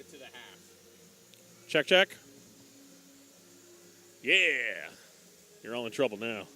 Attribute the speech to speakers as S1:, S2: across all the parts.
S1: to the half.
S2: Check, check. Yeah. You're all in trouble now.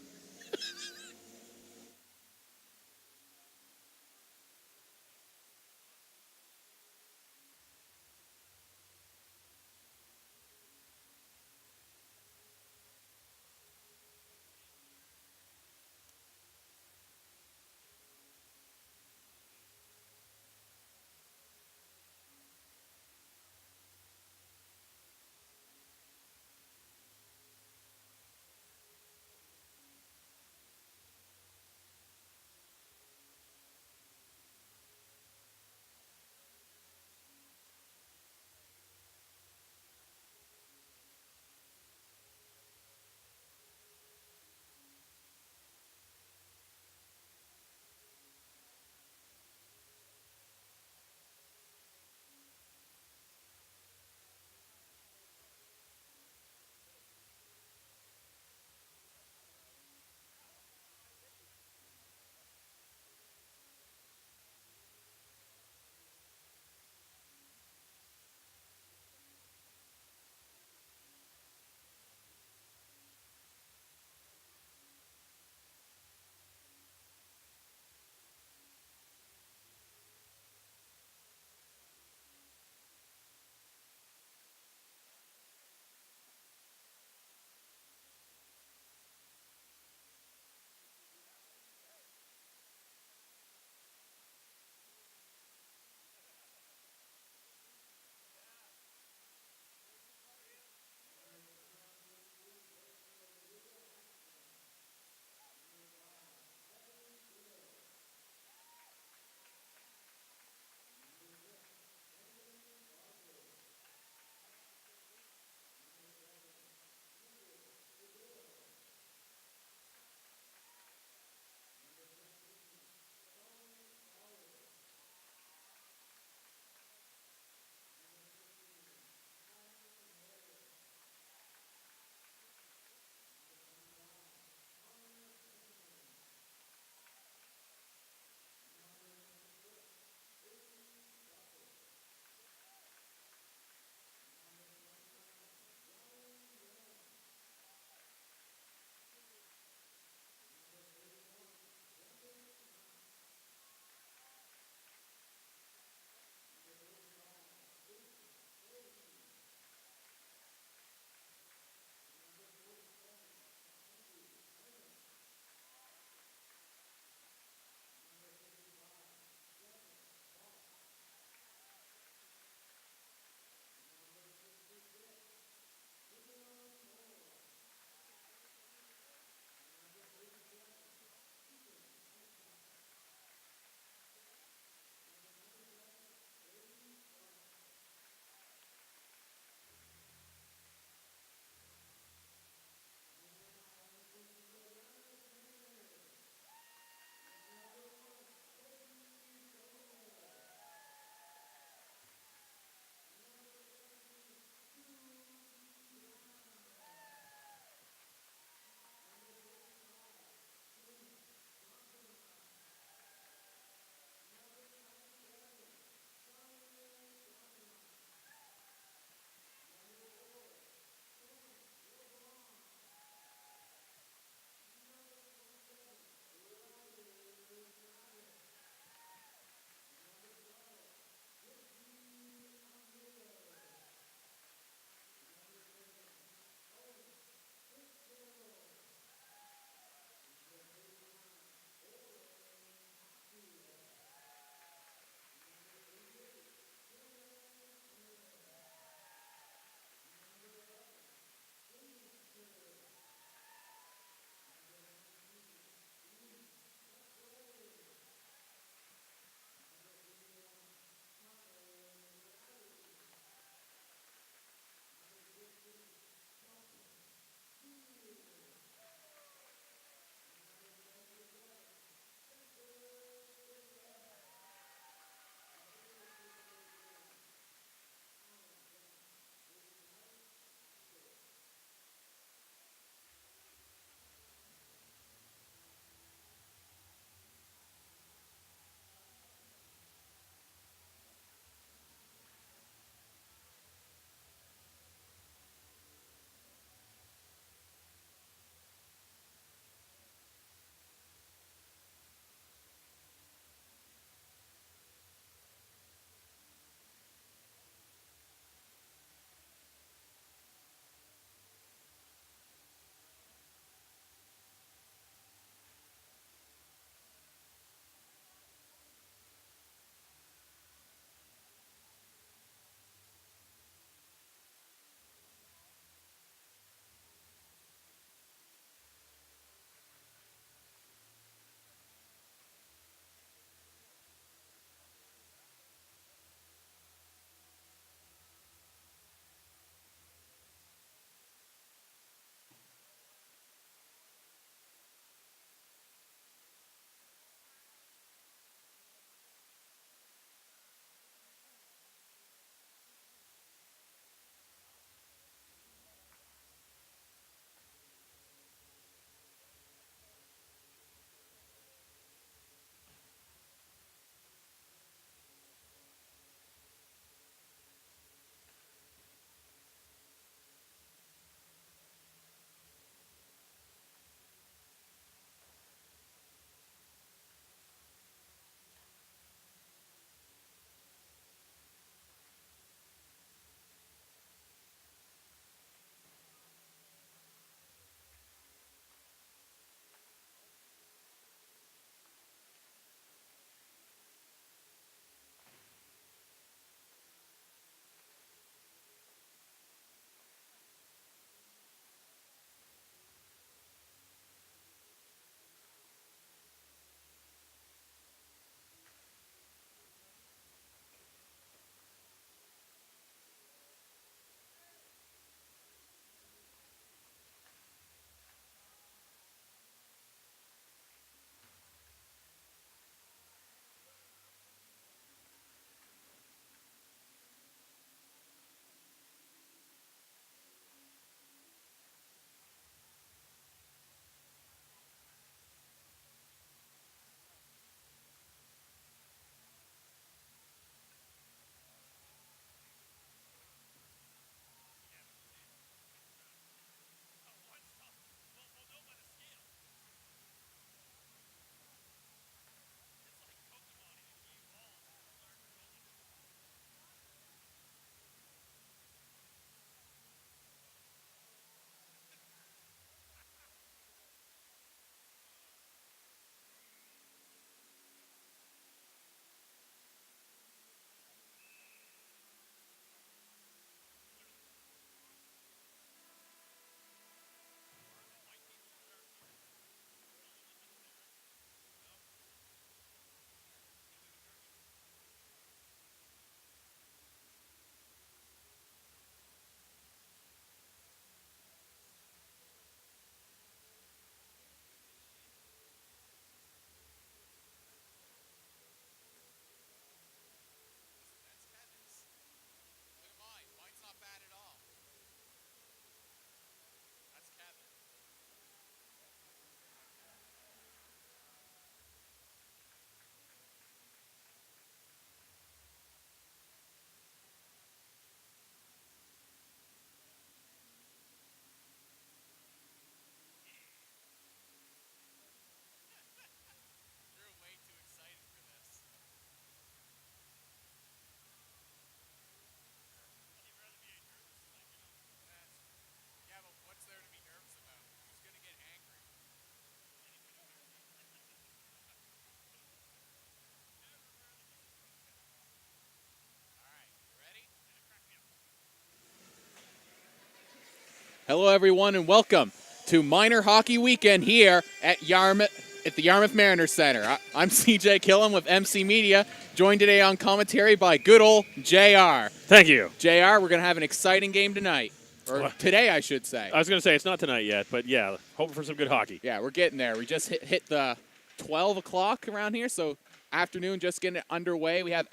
S3: Hello, everyone, and welcome to Minor Hockey Weekend here at the Yarmouth Mariners Center. I'm CJ Killam with MC Media, joined today on commentary by good old JR.
S2: Thank you.
S3: JR, we're going to have an exciting game tonight. Or today, I should say.
S2: I was going to say, it's not tonight yet, but yeah, hoping for some good hockey.
S3: Yeah, we're getting there. We just hit the 12 o'clock around here, so afternoon just getting it underway. We have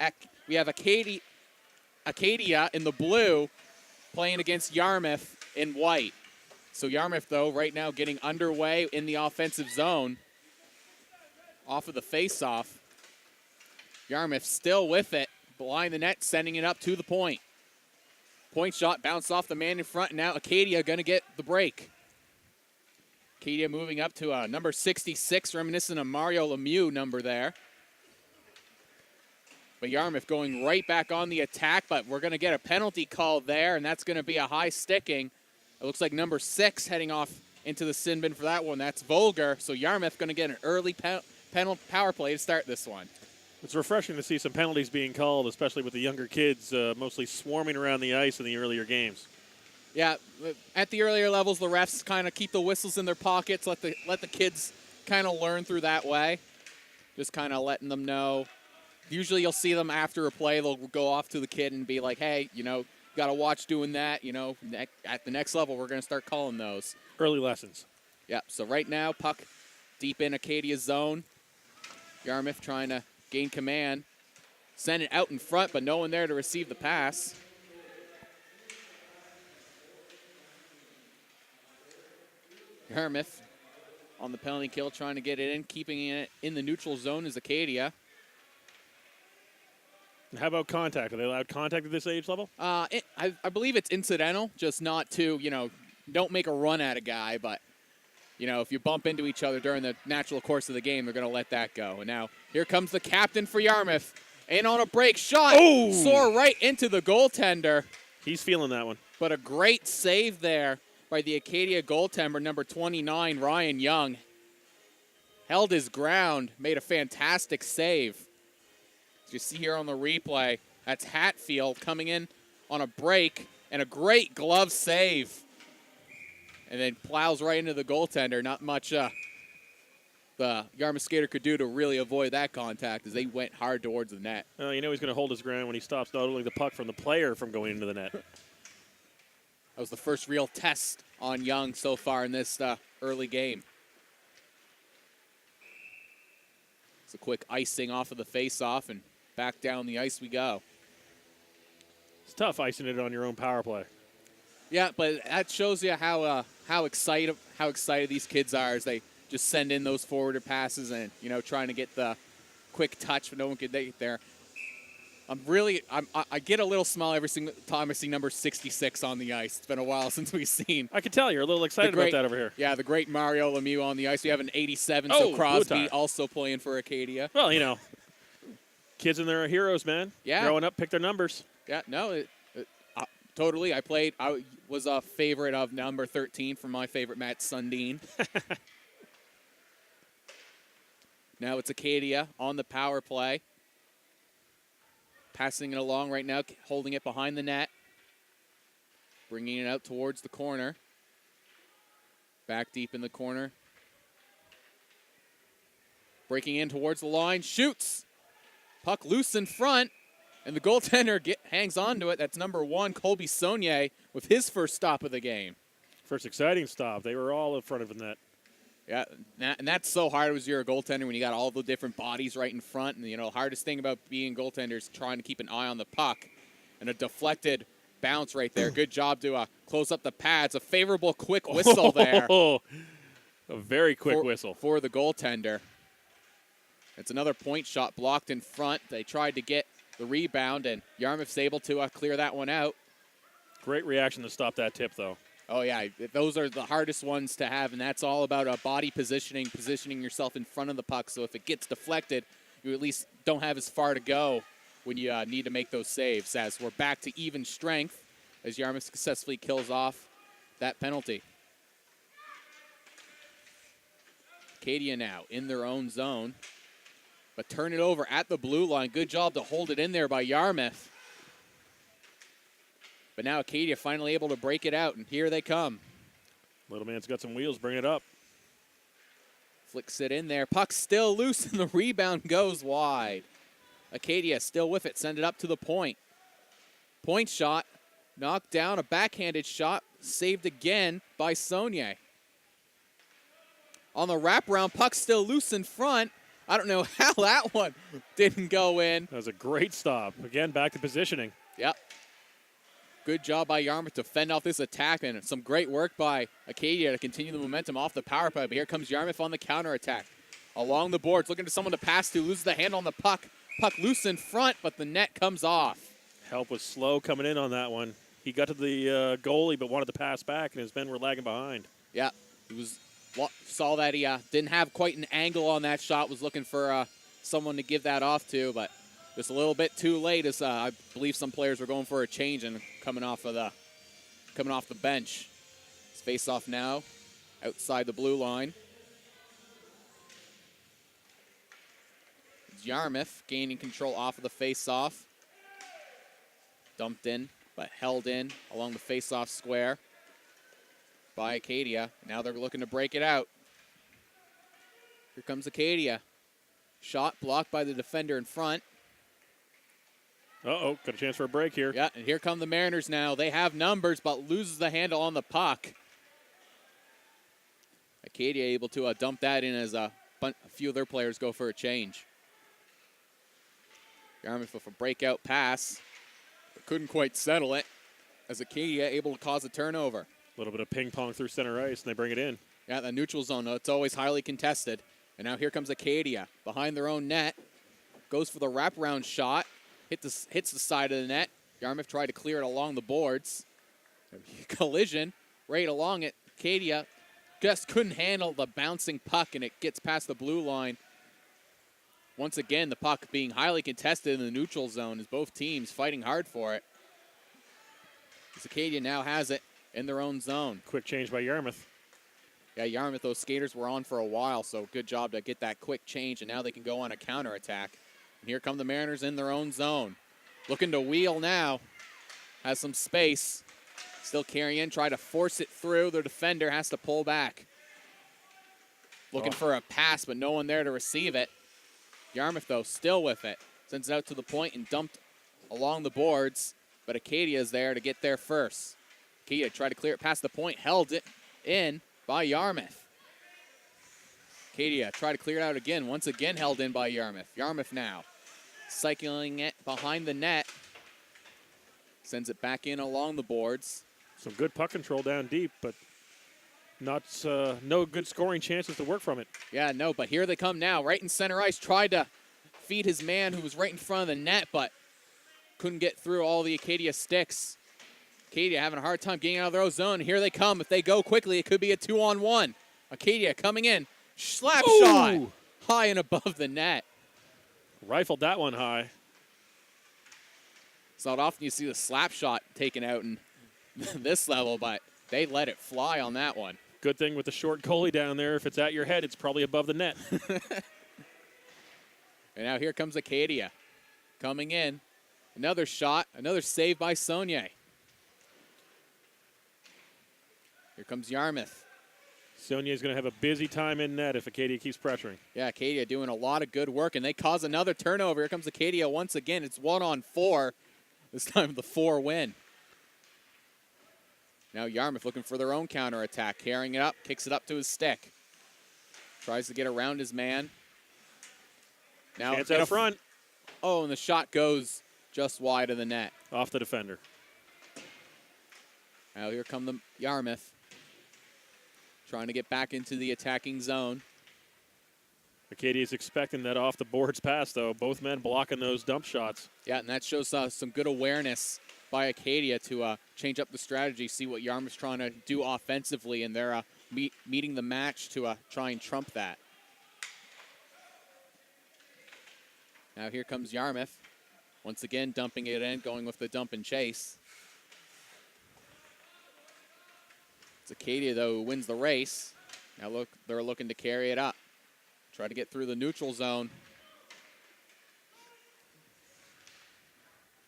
S3: Acadia in the blue playing against Yarmouth in white. So Yarmouth, though, right now getting underway in the offensive zone off of the face-off. Yarmouth still with it, behind the net, sending it up to the point. Point shot bounced off the man in front, and now Acadia going to get the break. Acadia moving up to number 66, reminiscent of Mario Lemieux number there. But Yarmouth going right back on the attack, but we're going to get a penalty call there, and that's going to be a high sticking. It looks like number 6 heading off into the sin bin for that one. That's Volger, so Yarmouth going to get an early power play to start this one.
S2: It's refreshing to see some penalties being called, especially with the younger kids mostly swarming around the ice in the earlier games.
S3: Yeah, at the earlier levels, the refs kind of keep the whistles in their pockets, let the kids kind of learn through that way. Just kind of letting them know. Usually you'll see them after a play, they'll go off to the kid and be like, hey, you got to watch doing that. At the next level, we're going to start calling those.
S2: Early lessons.
S3: Yep, so right now, puck deep in Acadia's zone. Yarmouth trying to gain command. Send it out in front, but no one there to receive the pass. Yarmouth on the penalty kill, trying to get it in. Keeping it in the neutral zone is Acadia.
S2: And how about contact? Are they allowed contact at this age level?
S3: I believe it's incidental, just not to, don't make a run at a guy, but if you bump into each other during the natural course of the game, they're going to let that go. And now here comes the captain for Yarmouth. And on a break shot, soar right into the goaltender.
S2: He's feeling that one.
S3: But a great save there by the Acadia goaltender, number 29, Ryan Young. Held his ground, made a fantastic save. As you see here on the replay, that's Hatfield coming in on a break and a great glove save. And then plows right into the goaltender. Not much the Yarmouth skater could do to really avoid that contact as they went hard towards the net.
S2: He's going to hold his ground when he stops not only the puck from the player from going into the net.
S3: That was the first real test on Young so far in this early game. It's a quick icing off of the face-off, and back down the ice we go.
S2: It's tough icing it on your own power play.
S3: Yeah, but that shows you how excited these kids are as they just send in those forwarded passes and trying to get the quick touch, but no one could get there. I get a little smile every single time I see number 66 on the ice. It's been a while since we've seen.
S2: I can tell you're a little excited about that over here.
S3: Yeah, the great Mario Lemieux on the ice. We have an 87, so Crosby also playing for Acadia.
S2: Well, kids and their heroes, man.
S3: Yeah.
S2: Growing up, pick their numbers.
S3: Yeah, no, totally. I was a favorite of number 13 from my favorite Matt Sundin. Now it's Acadia on the power play. Passing it along right now, holding it behind the net. Bringing it out towards the corner. Back deep in the corner. Breaking in towards the line, shoots. Puck loose in front, and the goaltender hangs on to it. That's number 1, Colby Saunier, with his first stop of the game.
S2: First exciting stop. They were all in front of the net.
S3: Yeah, and that's so hard as you're a goaltender when you got all the different bodies right in front. And, the hardest thing about being a goaltender is trying to keep an eye on the puck. And a deflected bounce right there. Good job to close up the pads. A favorable quick whistle there.
S2: A very quick whistle.
S3: For the goaltender. It's another point shot blocked in front. They tried to get the rebound, and Yarmouth's able to clear that one out.
S2: Great reaction to stop that tip, though.
S3: Oh, yeah. Those are the hardest ones to have, and that's all about body positioning yourself in front of the puck. So if it gets deflected, you at least don't have as far to go when you need to make those saves. As we're back to even strength as Yarmouth successfully kills off that penalty. Acadia now in their own zone, but turn it over at the blue line. Good job to hold it in there by Yarmouth. But now Acadia finally able to break it out, and here they come.
S2: Little man's got some wheels. Bring it up.
S3: Flicks it in there. Puck still loose, and the rebound goes wide. Acadia still with it. Send it up to the point. Point shot. Knocked down. A backhanded shot. Saved again by Saunier. On the wraparound, puck still loose in front. I don't know how that one didn't go in.
S2: That was a great stop. Again, back to positioning.
S3: Yep. Good job by Yarmouth to fend off this attack, and some great work by Acadia to continue the momentum off the power play. But here comes Yarmouth on the counterattack. Along the boards, looking for someone to pass to, loses the handle on the puck. Puck loose in front, but the net comes off.
S2: Help was slow coming in on that one. He got to the goalie, but wanted to pass back, and his men were lagging behind.
S3: Yeah, saw that he didn't have quite an angle on that shot, was looking for someone to give that off to, but just a little bit too late as I believe some players were going for a change and coming off the bench. It's face off now outside the blue line. It's Yarmouth gaining control off of the face-off. Dumped in, but held in along the face-off square by Acadia. Now they're looking to break it out. Here comes Acadia. Shot blocked by the defender in front.
S2: Uh-oh, got a chance for a break here.
S3: Yeah, and here come the Mariners now. They have numbers, but loses the handle on the puck. Acadia able to dump that in as a few of their players go for a change. Yarmouth with a breakout pass, but couldn't quite settle it as Acadia able to cause a turnover.
S2: A little bit of ping pong through center ice, and they bring it in.
S3: Yeah, the neutral zone, it's always highly contested. And now here comes Acadia behind their own net. Goes for the wraparound shot. Hits the side of the net. Yarmouth tried to clear it along the boards. Collision right along it. Acadia just couldn't handle the bouncing puck, and it gets past the blue line. Once again, the puck being highly contested in the neutral zone as both teams fighting hard for it. As Acadia now has it in their own zone.
S2: Quick change by Yarmouth.
S3: Yeah, Yarmouth, those skaters were on for a while, so good job to get that quick change, and now they can go on a counterattack. And here come the Mariners in their own zone. Looking to wheel now. Has some space. Still carrying in, try to force it through. Their defender has to pull back. Looking for a pass, but no one there to receive it. Yarmouth, though, still with it. Sends it out to the point and dumped along the boards, but Acadia is there to get there first. Acadia tried to clear it past the point, held it in by Yarmouth. Acadia tried to clear it out again, once again held in by Yarmouth. Yarmouth now cycling it behind the net. Sends it back in along the boards.
S2: Some good puck control down deep, but no good scoring chances to work from it.
S3: Yeah, no, but here they come now. Right in center ice, tried to feed his man who was right in front of the net, but couldn't get through all the Acadia sticks. Acadia having a hard time getting out of their own zone. Here they come. If they go quickly, it could be a 2-on-1. Acadia coming in. Slap shot. High and above the net.
S2: Rifled that one high.
S3: It's not often you see the slap shot taken out in this level, but they let it fly on that one.
S2: Good thing with the short goalie down there. If it's at your head, it's probably above the net.
S3: And now here comes Acadia. Coming in. Another shot. Another save by Saunier. Here comes Yarmouth.
S2: Saunier's going to have a busy time in net if Acadia keeps pressuring.
S3: Yeah, Acadia doing a lot of good work, and they cause another turnover. Here comes Acadia once again. It's 1-on-4. This time the 4 win. Now Yarmouth looking for their own counterattack. Carrying it up, kicks it up to his stick. Tries to get around his man. Now
S2: Chance out front.
S3: Oh, and the shot goes just wide of the net.
S2: Off the defender.
S3: Now here come the Yarmouth. Trying to get back into the attacking zone.
S2: Acadia's expecting that off the boards pass, though. Both men blocking those dump shots.
S3: Yeah, and that shows some good awareness by Acadia to change up the strategy, see what Yarmouth's trying to do offensively, and they're meeting the match to try and trump that. Now here comes Yarmouth. Once again, dumping it in, going with the dump and chase. It's Acadia, though, who wins the race. Now look, they're looking to carry it up. Try to get through the neutral zone.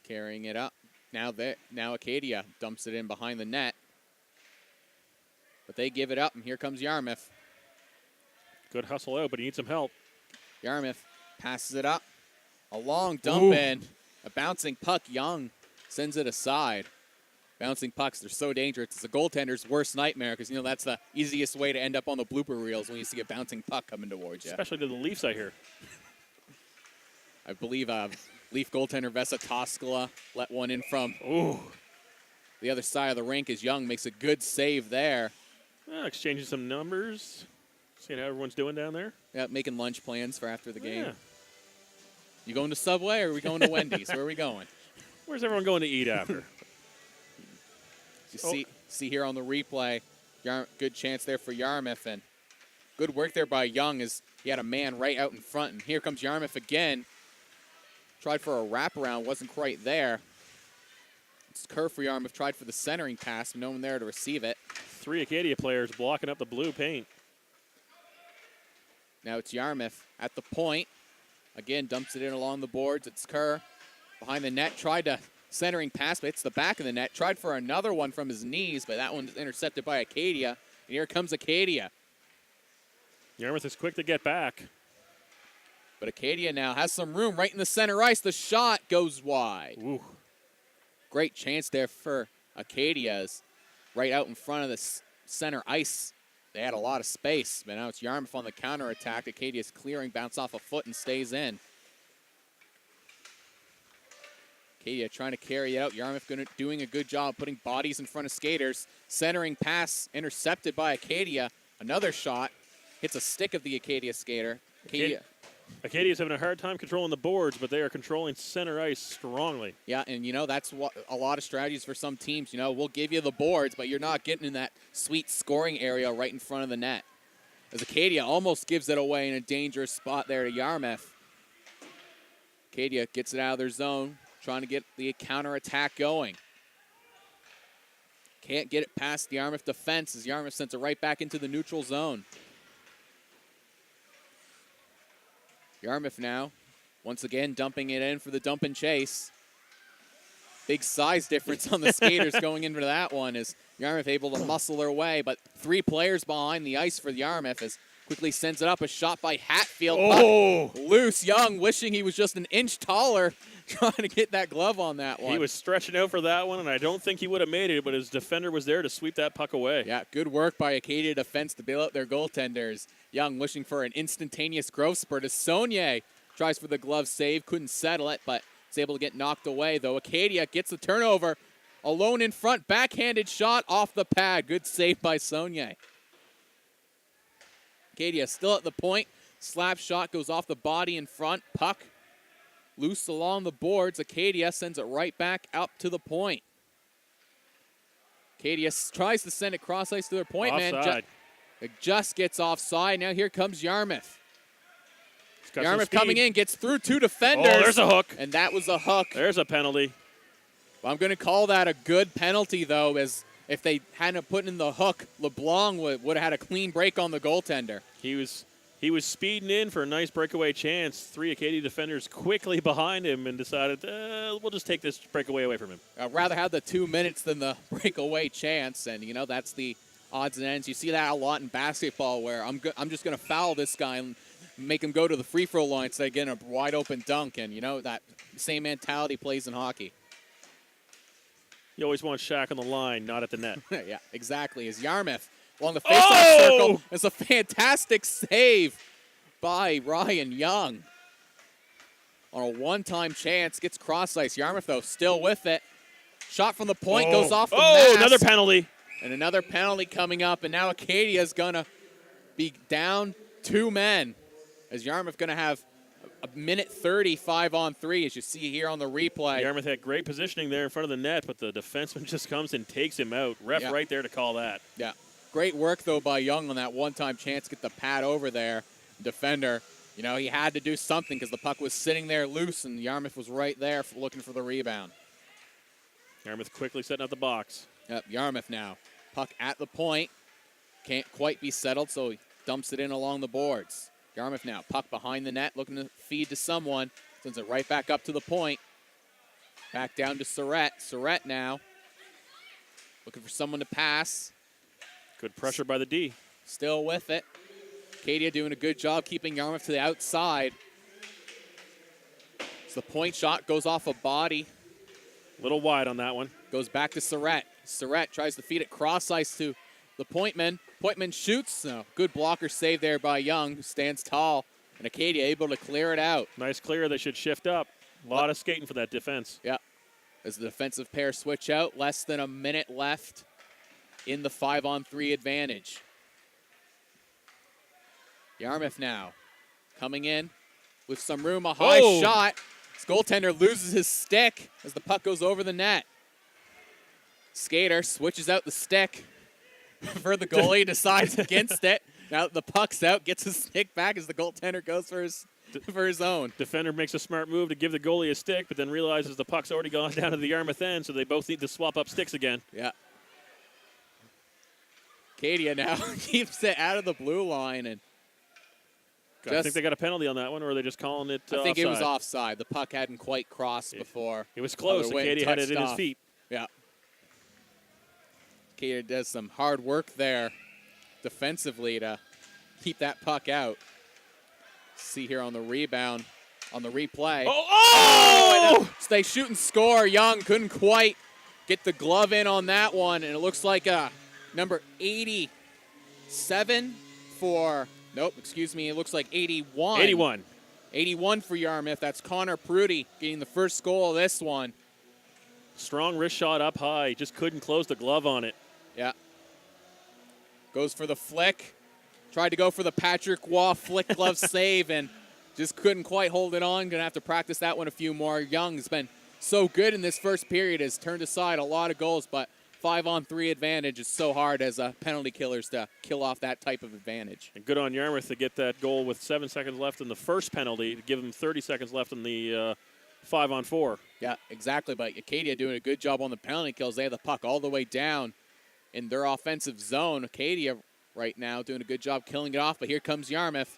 S3: Carrying it up. Now Acadia dumps it in behind the net. but they give it up, and here comes Yarmouth.
S2: Good hustle out, but he needs some help.
S3: Yarmouth passes it up. A long dump in. A bouncing puck. Young sends it aside. Bouncing pucks, they're so dangerous. It's the goaltender's worst nightmare because, that's the easiest way to end up on the blooper reels when you see a bouncing puck coming towards you.
S2: Especially to the Leafs, I hear.
S3: I believe Leaf goaltender Vesa Toskala let one in from the other side of the rink as Young makes a good save there.
S2: Exchanging some numbers. Seeing how everyone's doing down there.
S3: Yeah, making lunch plans for after the game.
S2: Yeah.
S3: You going to Subway or are we going to Wendy's? Where are we going?
S2: Where's everyone going to eat after?
S3: You see here on the replay, good chance there for Yarmouth, and good work there by Young as he had a man right out in front. And here comes Yarmouth again. Tried for a wraparound, wasn't quite there. It's curve for Yarmouth, tried for the centering pass, but no one there to receive it.
S2: 3 Acadia players blocking up the blue paint.
S3: Now it's Yarmouth at the point. Again, dumps it in along the boards. It's Kerr behind the net. Tried to centering pass, but hits the back of the net. Tried for another one from his knees, but that one's intercepted by Acadia. And here comes Acadia.
S2: Yarmouth is quick to get back.
S3: But Acadia now has some room right in the center ice. The shot goes wide.
S2: Ooh.
S3: Great chance there for Acadia's right out in front of the center ice. They had a lot of space, but now it's Yarmouth on the counterattack. Acadia's clearing, bounce off a foot and stays in. Acadia trying to carry it out. Yarmouth doing a good job putting bodies in front of skaters. Centering pass intercepted by Acadia. Another shot. Hits a stick of the Acadia skater.
S2: Acadia's having a hard time controlling the boards, but they are controlling center ice strongly.
S3: Yeah, and that's what a lot of strategies for some teams. We'll give you the boards, but you're not getting in that sweet scoring area right in front of the net. As Acadia almost gives it away in a dangerous spot there to Yarmouth. Acadia gets it out of their zone, trying to get the counterattack going. Can't get it past the Yarmouth defense as Yarmouth sends it right back into the neutral zone. Yarmouth now, once again, dumping it in for the dump and chase. Big size difference on the skaters going into that one as Yarmouth able to muscle their way, but 3 players behind the ice for Yarmouth as quickly sends it up. A shot by Hatfield.
S2: Oh!
S3: Loose. Young wishing he was just an inch taller trying to get that glove on that one.
S2: He was stretching out for that one, and I don't think he would have made it, but his defender was there to sweep that puck away.
S3: Yeah, good work by Acadia defense to bail out their goaltenders. Young wishing for an instantaneous growth spurt as Saunier tries for the glove save, couldn't settle it, but is able to get knocked away, though. Acadia gets the turnover, alone in front, backhanded shot off the pad. Good save by Saunier. Acadia still at the point. Slap shot goes off the body in front. Puck loose along the boards. Acadia sends it right back up to the point. Acadia tries to send it cross ice to their point man. It just gets offside. Now here comes Yarmouth. Yarmouth coming in, gets through 2 defenders.
S2: Oh, there's a hook.
S3: And that was a hook.
S2: There's a penalty.
S3: Well, I'm going to call that a good penalty, though, as if they hadn't put in the hook, LeBlanc would have had a clean break on the goaltender.
S2: He was speeding in for a nice breakaway chance. 3 Acadia defenders quickly behind him and decided, we'll just take this breakaway away from him.
S3: I'd rather have the 2 minutes than the breakaway chance, and, that's the odds and ends. You see that a lot in basketball where I'm just going to foul this guy and make him go to the free throw line so they get a wide open dunk, and, that same mentality plays in hockey.
S2: You always want Shaq on the line, not at the net.
S3: Yeah, exactly. As Yarmouth along the face-off circle. It's a fantastic save by Ryan Young. On a one-time chance, gets cross ice. Yarmouth, though, still with it. Shot from the point goes off the mask.
S2: Another penalty.
S3: And another penalty coming up, and now Acadia's going to be down 2 men. As Yarmouth going to have a minute 30, 5-on-3, as you see here on the replay.
S2: Yarmouth had great positioning there in front of the net, but the defenseman just comes and takes him out. Ref right there to call that.
S3: Yeah. Great work, though, by Young on that one-time chance to get the pad over there. Defender, he had to do something because the puck was sitting there loose, and Yarmouth was right there looking for the rebound.
S2: Yarmouth quickly setting up the box.
S3: Yep, Yarmouth now. Puck at the point. Can't quite be settled, so he dumps it in along the boards. Yarmouth now. Puck behind the net, looking to feed to someone. Sends it right back up to the point. Back down to Surratt. Surratt now. Looking for someone to pass.
S2: Good pressure by the D.
S3: Still with it. Acadia doing a good job keeping Yarmouth to the outside. So the point shot goes off a body.
S2: A little wide on that one.
S3: Goes back to Surratt. Surratt tries to feed it cross ice to the Pointman. Pointman shoots. No, good blocker save there by Young, who stands tall. And Acadia able to clear it out.
S2: Nice clear. They should shift up. A lot of skating for that defense.
S3: Yeah. As the defensive pair switch out, less than a minute left in the 5-on-3 advantage. Yarmouth now coming in with some room. A high shot. This goaltender loses his stick as the puck goes over the net. Skater switches out the stick for the goalie, decides against it. Now that the puck's out, gets his stick back as the goaltender goes for his own.
S2: Defender makes a smart move to give the goalie a stick, but then realizes the puck's already gone down to the Yarmouth end, so they both need to swap up sticks again.
S3: Yeah. Acadia now keeps it out of the blue line. And
S2: I think they got a penalty on that one, or are they just calling it
S3: I think
S2: offside?
S3: it was offside. The puck hadn't quite crossed before.
S2: It was close. Acadia had it in his feet.
S3: Yeah. Acadia does some hard work there defensively to keep that puck out. See here on the rebound, on the replay.
S2: Oh!
S3: So they shoot and score. Young couldn't quite get the glove in on that one, and it looks like number 87 for, nope, excuse me, it looks like 81.
S2: 81.
S3: 81 for Yarmouth. That's Connor Prudy getting the first goal of this one.
S2: Strong wrist shot up high. Just couldn't close the glove on it.
S3: Yeah. Goes for the flick. Tried to go for the Patrick Waugh flick glove save and just couldn't quite hold it on. Gonna have to practice that one a few more. Young's been so good in this first period, has turned aside a lot of goals, but 5-on-3 advantage is so hard as penalty killers to kill off that type of advantage.
S2: And good on Yarmouth to get that goal with 7 seconds left in the first penalty to give them 30 seconds left in the 5-on-4.
S3: Yeah, exactly. But Acadia doing a good job on the penalty kills. They have the puck all the way down in their offensive zone. Acadia right now doing a good job killing it off, but here comes Yarmouth.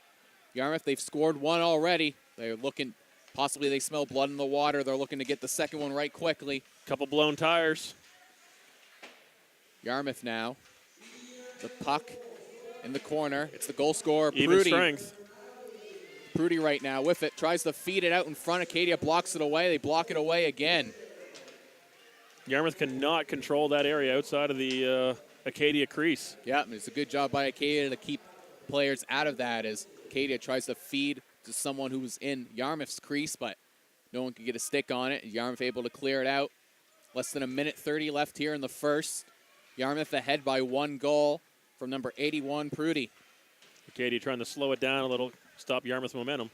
S3: Yarmouth, they've scored one already. They're looking, possibly they smell blood in the water. They're looking to get the second one right quickly.
S2: Couple blown tires.
S3: Yarmouth now. The puck in the corner. It's the goal scorer,
S2: Even
S3: Prudy.
S2: strength.
S3: Prudy right now with it. Tries to feed it out in front. Acadia blocks it away. They block it away again.
S2: Yarmouth cannot control that area outside of the Acadia crease.
S3: Yeah, it's a good job by Acadia to keep players out of that as Acadia tries to feed to someone who was in Yarmouth's crease, but no one could get a stick on it. Yarmouth able to clear it out. Less than a minute 30 left here in the first. Yarmouth ahead by 1 goal from number 81, Prudy.
S2: Acadia trying to slow it down a little, stop Yarmouth's momentum.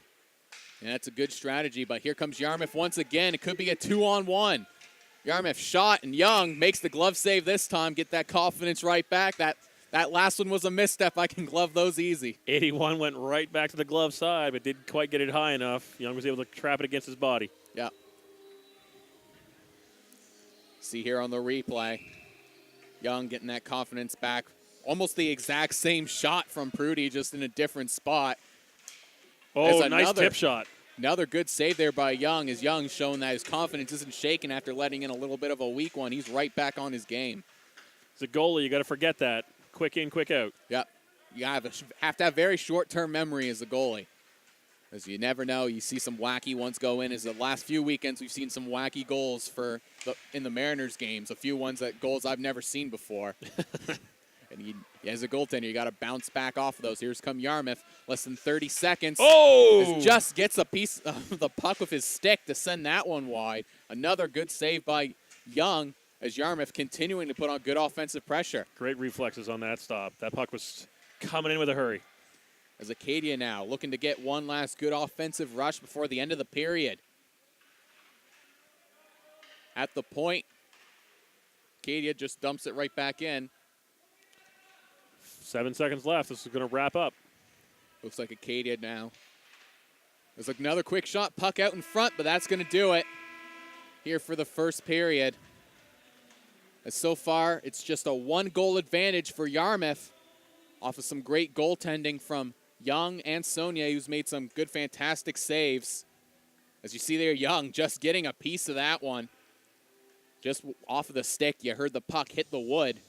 S3: Yeah, that's a good strategy, but here comes Yarmouth once again. It could be a 2-on-1. Yarmouth shot, and Young makes the glove save this time, get that confidence right back. That last one was a misstep. I can glove those easy.
S2: 81 went right back to the glove side, but didn't quite get it high enough. Young was able to trap it against his body.
S3: Yeah. See here on the replay. Young getting that confidence back. Almost the exact same shot from Prudy, just in a different spot.
S2: Oh, nice tip shot.
S3: Another good save there by Young, as Young showing that his confidence isn't shaken after letting in a little bit of a weak one. He's right back on his game.
S2: As a goalie, you got to forget that. Quick in, quick out.
S3: Yep. You have to have very short-term memory as a goalie, as you never know. You see some wacky ones go in. As the last few weekends, we've seen some wacky goals in the Mariners games. A few goals I've never seen before. And as a goaltender, you got to bounce back off of those. Here's come Yarmouth. Less than 30 seconds.
S2: Oh!
S3: Just gets a piece of the puck with his stick to send that one wide. Another good save by Young as Yarmouth continuing to put on good offensive pressure.
S2: Great reflexes on that stop. That puck was coming in with a hurry.
S3: As Acadia now looking to get one last good offensive rush before the end of the period. At the point, Acadia just dumps it right back in.
S2: 7 seconds left. This is going to wrap up.
S3: Looks like Acadia now. There's like another quick shot, puck out in front, but that's going to do it here for the first period. As so far, it's just a 1-goal advantage for Yarmouth off of some great goaltending from Young and Sonia, who's made some good, fantastic saves. As you see there, Young just getting a piece of that one. Just off of the stick, you heard the puck hit the wood.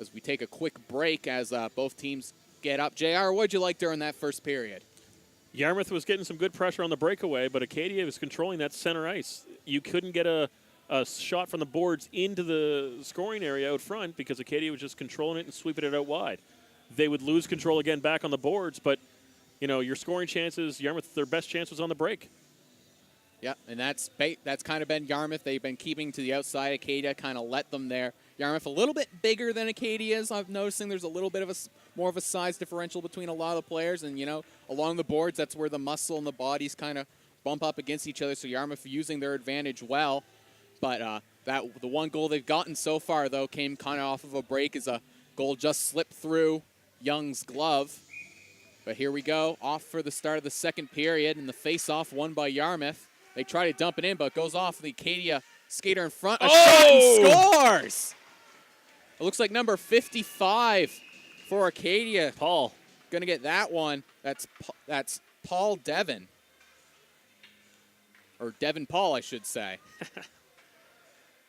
S3: as we take a quick break as both teams get up. JR, what'd you like during that first period?
S2: Yarmouth was getting some good pressure on the breakaway, but Acadia was controlling that center ice. You couldn't get a shot from the boards into the scoring area out front because Acadia was just controlling it and sweeping it out wide. They would lose control again back on the boards, but your scoring chances, Yarmouth, their best chance was on the break.
S3: Yeah, and that's kind of been Yarmouth. They've been keeping to the outside. Acadia kind of let them there. Yarmouth a little bit bigger than Acadia's. I'm noticing there's a little bit of more of a size differential between a lot of the players. And, along the boards, that's where the muscle and the bodies kind of bump up against each other. So Yarmouth using their advantage well. But the one goal they've gotten so far, though, came kind of off of a break as a goal just slipped through Young's glove. But here we go, off for the start of the second period, and the face-off won by Yarmouth. They try to dump it in, but it goes off the Acadia skater in front. A shot and scores! It looks like number 55 for Acadia.
S2: Paul.
S3: Going to get that one. That's Paul Devon. Or Devon Paul, I should say.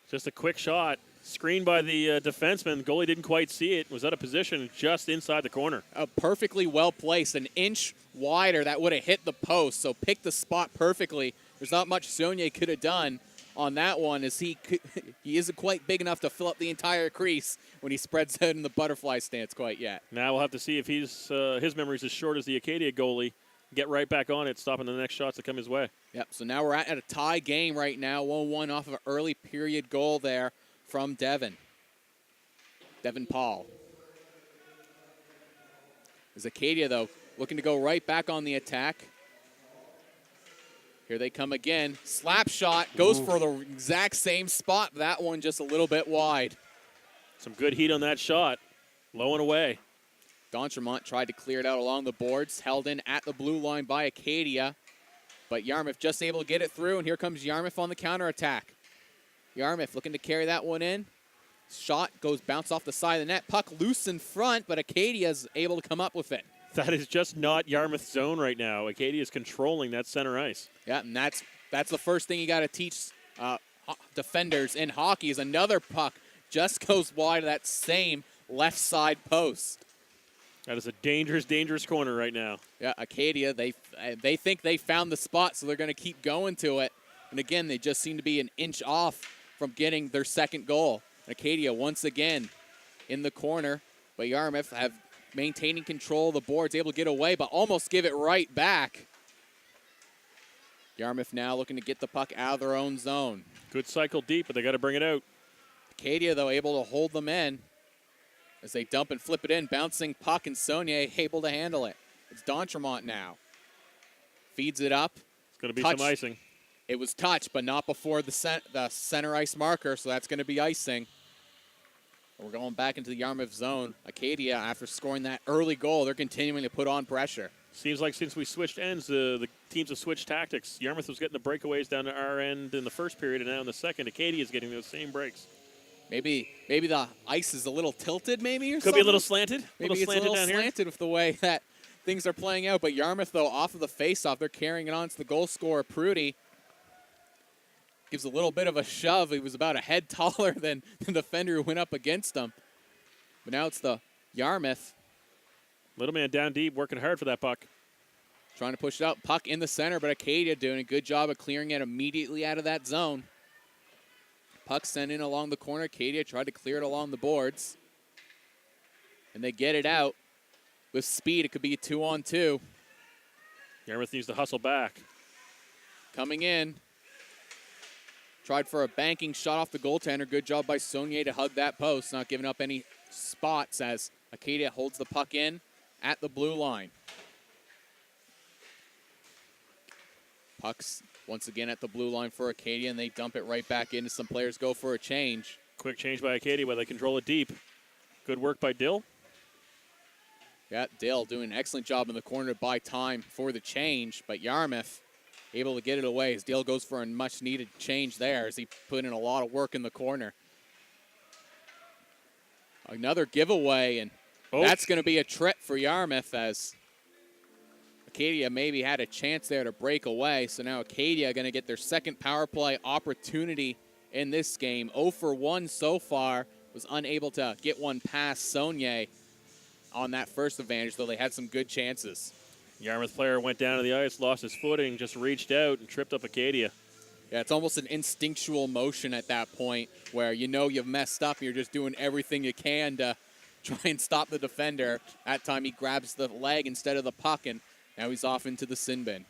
S2: Just a quick shot. Screened by the defenseman. Goalie didn't quite see it. Was out of position just inside the corner.
S3: Perfectly well placed. An inch wider. That would have hit the post. So picked the spot perfectly. There's not much Saunier could have done on that one, as he isn't quite big enough to fill up the entire crease when he spreads out in the butterfly stance quite yet.
S2: Now we'll have to see if his memory's as short as the Acadia goalie. Get right back on it, stopping the next shots that come his way.
S3: Yep, so now we're at a tie game right now, 1-1 off of an early period goal there from Devon Paul. As Acadia, though, looking to go right back on the attack. Here they come again. Slap shot, goes for the exact same spot. That one just a little bit wide.
S2: Some good heat on that shot. Low and away.
S3: D'Entremont tried to clear it out along the boards, held in at the blue line by Acadia. But Yarmouth just able to get it through, and here comes Yarmouth on the counterattack. Yarmouth looking to carry that one in. Shot goes bounce off the side of the net. Puck loose in front, but Acadia's able to come up with it.
S2: That is just not Yarmouth's zone right now. Acadia is controlling that center ice.
S3: Yeah, and that's the first thing you got to teach defenders in hockey is another puck just goes wide of that same left side post.
S2: That is a dangerous, dangerous corner right now.
S3: Yeah, Acadia, they think they found the spot, so they're going to keep going to it. And again, they just seem to be an inch off from getting their second goal. Acadia once again in the corner, but Yarmouth have maintaining control of the boards, able to get away, but almost give it right back. Yarmouth now looking to get the puck out of their own zone.
S2: Good cycle deep, but they got to bring it out.
S3: Acadia, though, able to hold them in as they dump and flip it in. Bouncing puck, and Saunier able to handle it. It's D'Entremont now. Feeds it up.
S2: It's going to be some icing.
S3: It was touched, but not before the center ice marker, so that's going to be icing. We're going back into the Yarmouth zone. Acadia, after scoring that early goal, they're continuing to put on pressure.
S2: Seems like since we switched ends, the teams have switched tactics. Yarmouth was getting the breakaways down to our end in the first period, and now in the second, Acadia is getting those same breaks.
S3: Maybe the ice is a little tilted, maybe, or
S2: Could
S3: something?
S2: be a little slanted.
S3: Maybe it's a little slanted with the way that things are playing out. But Yarmouth, though, off of the faceoff, they're carrying it on to the goal scorer, Prudy. Gives a little bit of a shove. He was about a head taller than the defender who went up against him. But now it's the Yarmouth.
S2: Little man down deep, working hard for that puck.
S3: Trying to push it out. Puck in the center, but Acadia doing a good job of clearing it immediately out of that zone. Puck sent in along the corner. Acadia tried to clear it along the boards. And they get it out. With speed, it could be a 2-on-2.
S2: Yarmouth needs to hustle back.
S3: Coming in. Tried for a banking shot off the goaltender. Good job by Saunier to hug that post, not giving up any spots as Acadia holds the puck in at the blue line. Pucks once again at the blue line for Acadia, and they dump it right back in as some players go for a change.
S2: Quick change by Acadia where they control it deep. Good work by Dill.
S3: Yeah, Dill doing an excellent job in the corner to buy time for the change, but Yarmouth able to get it away as Dill goes for a much-needed change there as he put in a lot of work in the corner. Another giveaway, and that's going to be a trip for Yarmouth as Acadia maybe had a chance there to break away. So now Acadia going to get their second power play opportunity in this game. 0 for 1 so far. was unable to get one past Saunier on that first advantage, though they had some good chances.
S2: Yarmouth player went down to the ice, lost his footing, just reached out and tripped up Acadia.
S3: Yeah, it's almost an instinctual motion at that point where you know you've messed up and you're just doing everything you can to try and stop the defender. That time he grabs the leg instead of the puck, and now he's off into the sin bin.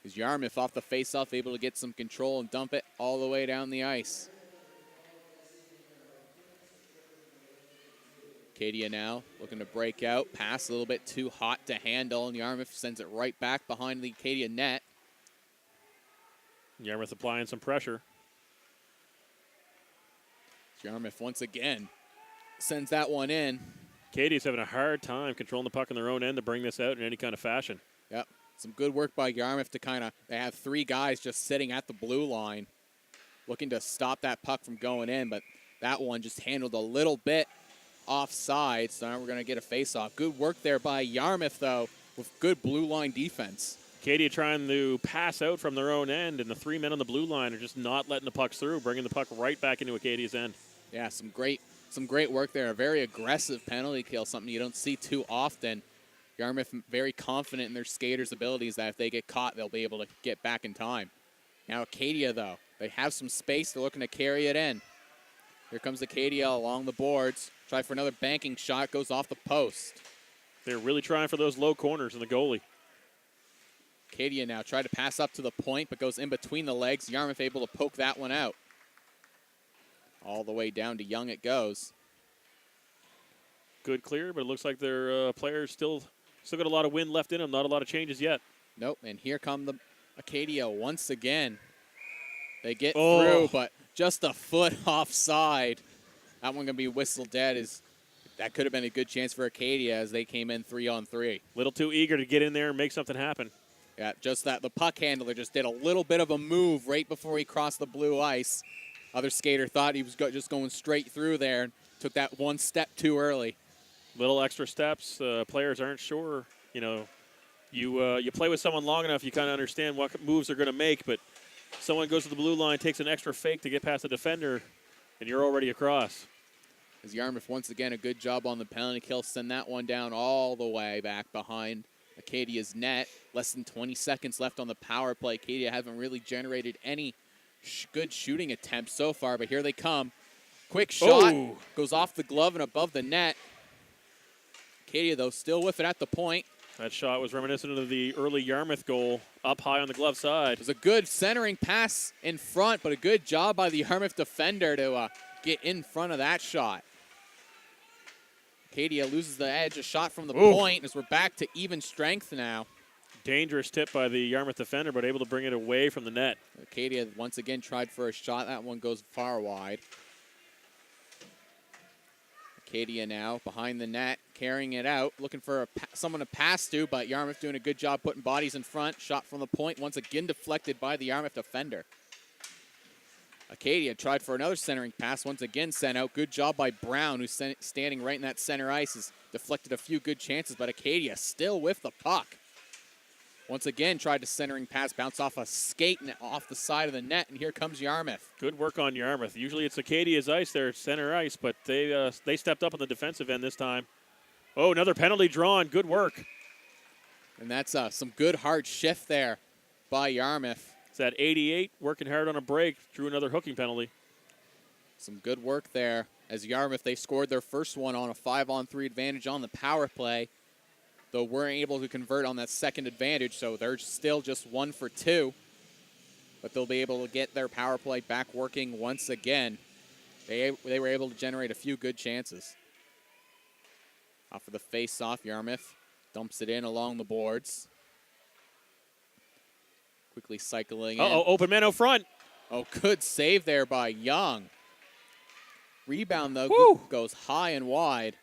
S3: Is Yarmouth off the faceoff, able to get some control and dump it all the way down the ice. Acadia now looking to break out. Pass a little bit too hot to handle, and Yarmouth sends it right back behind the Acadia net.
S2: Yarmouth applying some pressure.
S3: Yarmouth once again sends that one in.
S2: Acadia's having a hard time controlling the puck in their own end to bring this out in any kind of fashion.
S3: Yep. Some good work by Yarmouth to they have 3 guys just sitting at the blue line looking to stop that puck from going in, but that one just handled a little bit offside, so now we're going to get a face-off. Good work there by Yarmouth, though, with good blue line defense.
S2: Acadia trying to pass out from their own end, and the 3 men on the blue line are just not letting the pucks through, bringing the puck right back into Acadia's end.
S3: Yeah, some great work there. A very aggressive penalty kill, something you don't see too often. Yarmouth very confident in their skaters' abilities that if they get caught, they'll be able to get back in time. Now Acadia, though, they have some space. They're looking to carry it in. Here comes Acadia along the boards. Try for another banking shot. Goes off the post.
S2: They're really trying for those low corners in the goalie.
S3: Acadia now tried to pass up to the point, but goes in between the legs. Yarmouth able to poke that one out. All the way down to Young it goes.
S2: Good clear, but it looks like their players still got a lot of wind left in them. Not a lot of changes yet.
S3: Nope, and here come the Acadia once again. They get through, but just a foot offside. That one going to be whistled dead. That could have been a good chance for Acadia as they came in 3-on-3.
S2: Little too eager to get in there and make something happen.
S3: Yeah, just that the puck handler just did a little bit of a move right before he crossed the blue ice. Other skater thought he was just going straight through there and took that one step too early.
S2: Little extra steps. Players aren't sure. You play with someone long enough, you kind of understand what moves they're going to make, but someone goes to the blue line, takes an extra fake to get past the defender, and you're already across.
S3: As Yarmouth, once again, a good job on the penalty kill. Send that one down all the way back behind Acadia's net. Less than 20 seconds left on the power play. Acadia haven't really generated any good shooting attempts so far, but here they come. Quick shot. Goes off the glove and above the net. Acadia, though, still with it at the point.
S2: That shot was reminiscent of the early Yarmouth goal up high on the glove side.
S3: It was a good centering pass in front, but a good job by the Yarmouth defender to get in front of that shot. Acadia loses the edge, a shot from the point as we're back to even strength now.
S2: Dangerous tip by the Yarmouth defender, but able to bring it away from the net.
S3: Acadia once again tried for a shot. That one goes far wide. Acadia now behind the net, carrying it out, looking for someone to pass to, but Yarmouth doing a good job putting bodies in front. Shot from the point, once again deflected by the Yarmouth defender. Acadia tried for another centering pass, once again sent out. Good job by Brown, who's standing right in that center ice, has deflected a few good chances, but Acadia still with the puck. Once again, tried to centering pass, bounce off a skate and off the side of the net, and here comes Yarmouth.
S2: Good work on Yarmouth. Usually it's Acadia's ice there, center ice, but they stepped up on the defensive end this time. Oh, another penalty drawn. Good work.
S3: And that's some good hard shift there by Yarmouth.
S2: It's at 88, working hard on a break, drew another hooking penalty.
S3: Some good work there as Yarmouth, they scored their first one on a 5-on-3 advantage on the power play, though weren't able to convert on that second advantage, so they're still just 1 for 2. But they'll be able to get their power play back working once again. They were able to generate a few good chances. Off of the face-off, Yarmouth dumps it in along the boards. Quickly cycling in.
S2: Open man out front.
S3: Oh, good save there by Young. Rebound, though, goes high and wide.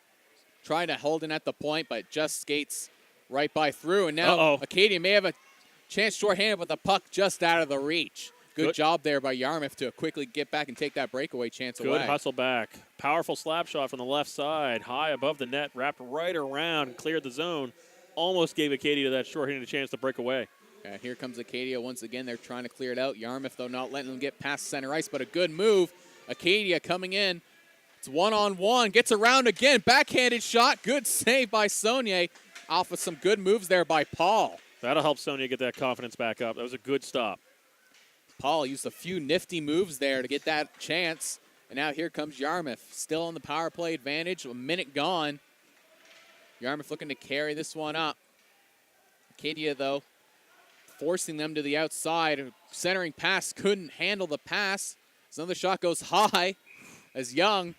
S3: Trying to hold in at the point, but just skates right by through. And now Acadia may have a chance shorthanded with the puck just out of the reach. Good job there by Yarmouth to quickly get back and take that breakaway chance away.
S2: Good hustle back. Powerful slap shot from the left side. High above the net, wrapped right around, cleared the zone. Almost gave Acadia that shorthanded chance to break away.
S3: Here comes Acadia once again. They're trying to clear it out. Yarmouth, though, not letting them get past center ice, but a good move Acadia coming in. It's one-on-one. Gets around again. Backhanded shot. Good save by Saunier. Off of some good moves there by Paul.
S2: That'll help Sonia get that confidence back up. That was a good stop.
S3: Paul used a few nifty moves there to get that chance. And now here comes Yarmouth. Still on the power play advantage. A minute gone. Yarmouth looking to carry this one up. Acadia, though, forcing them to the outside. Centering pass couldn't handle the pass. So another shot goes high as Young,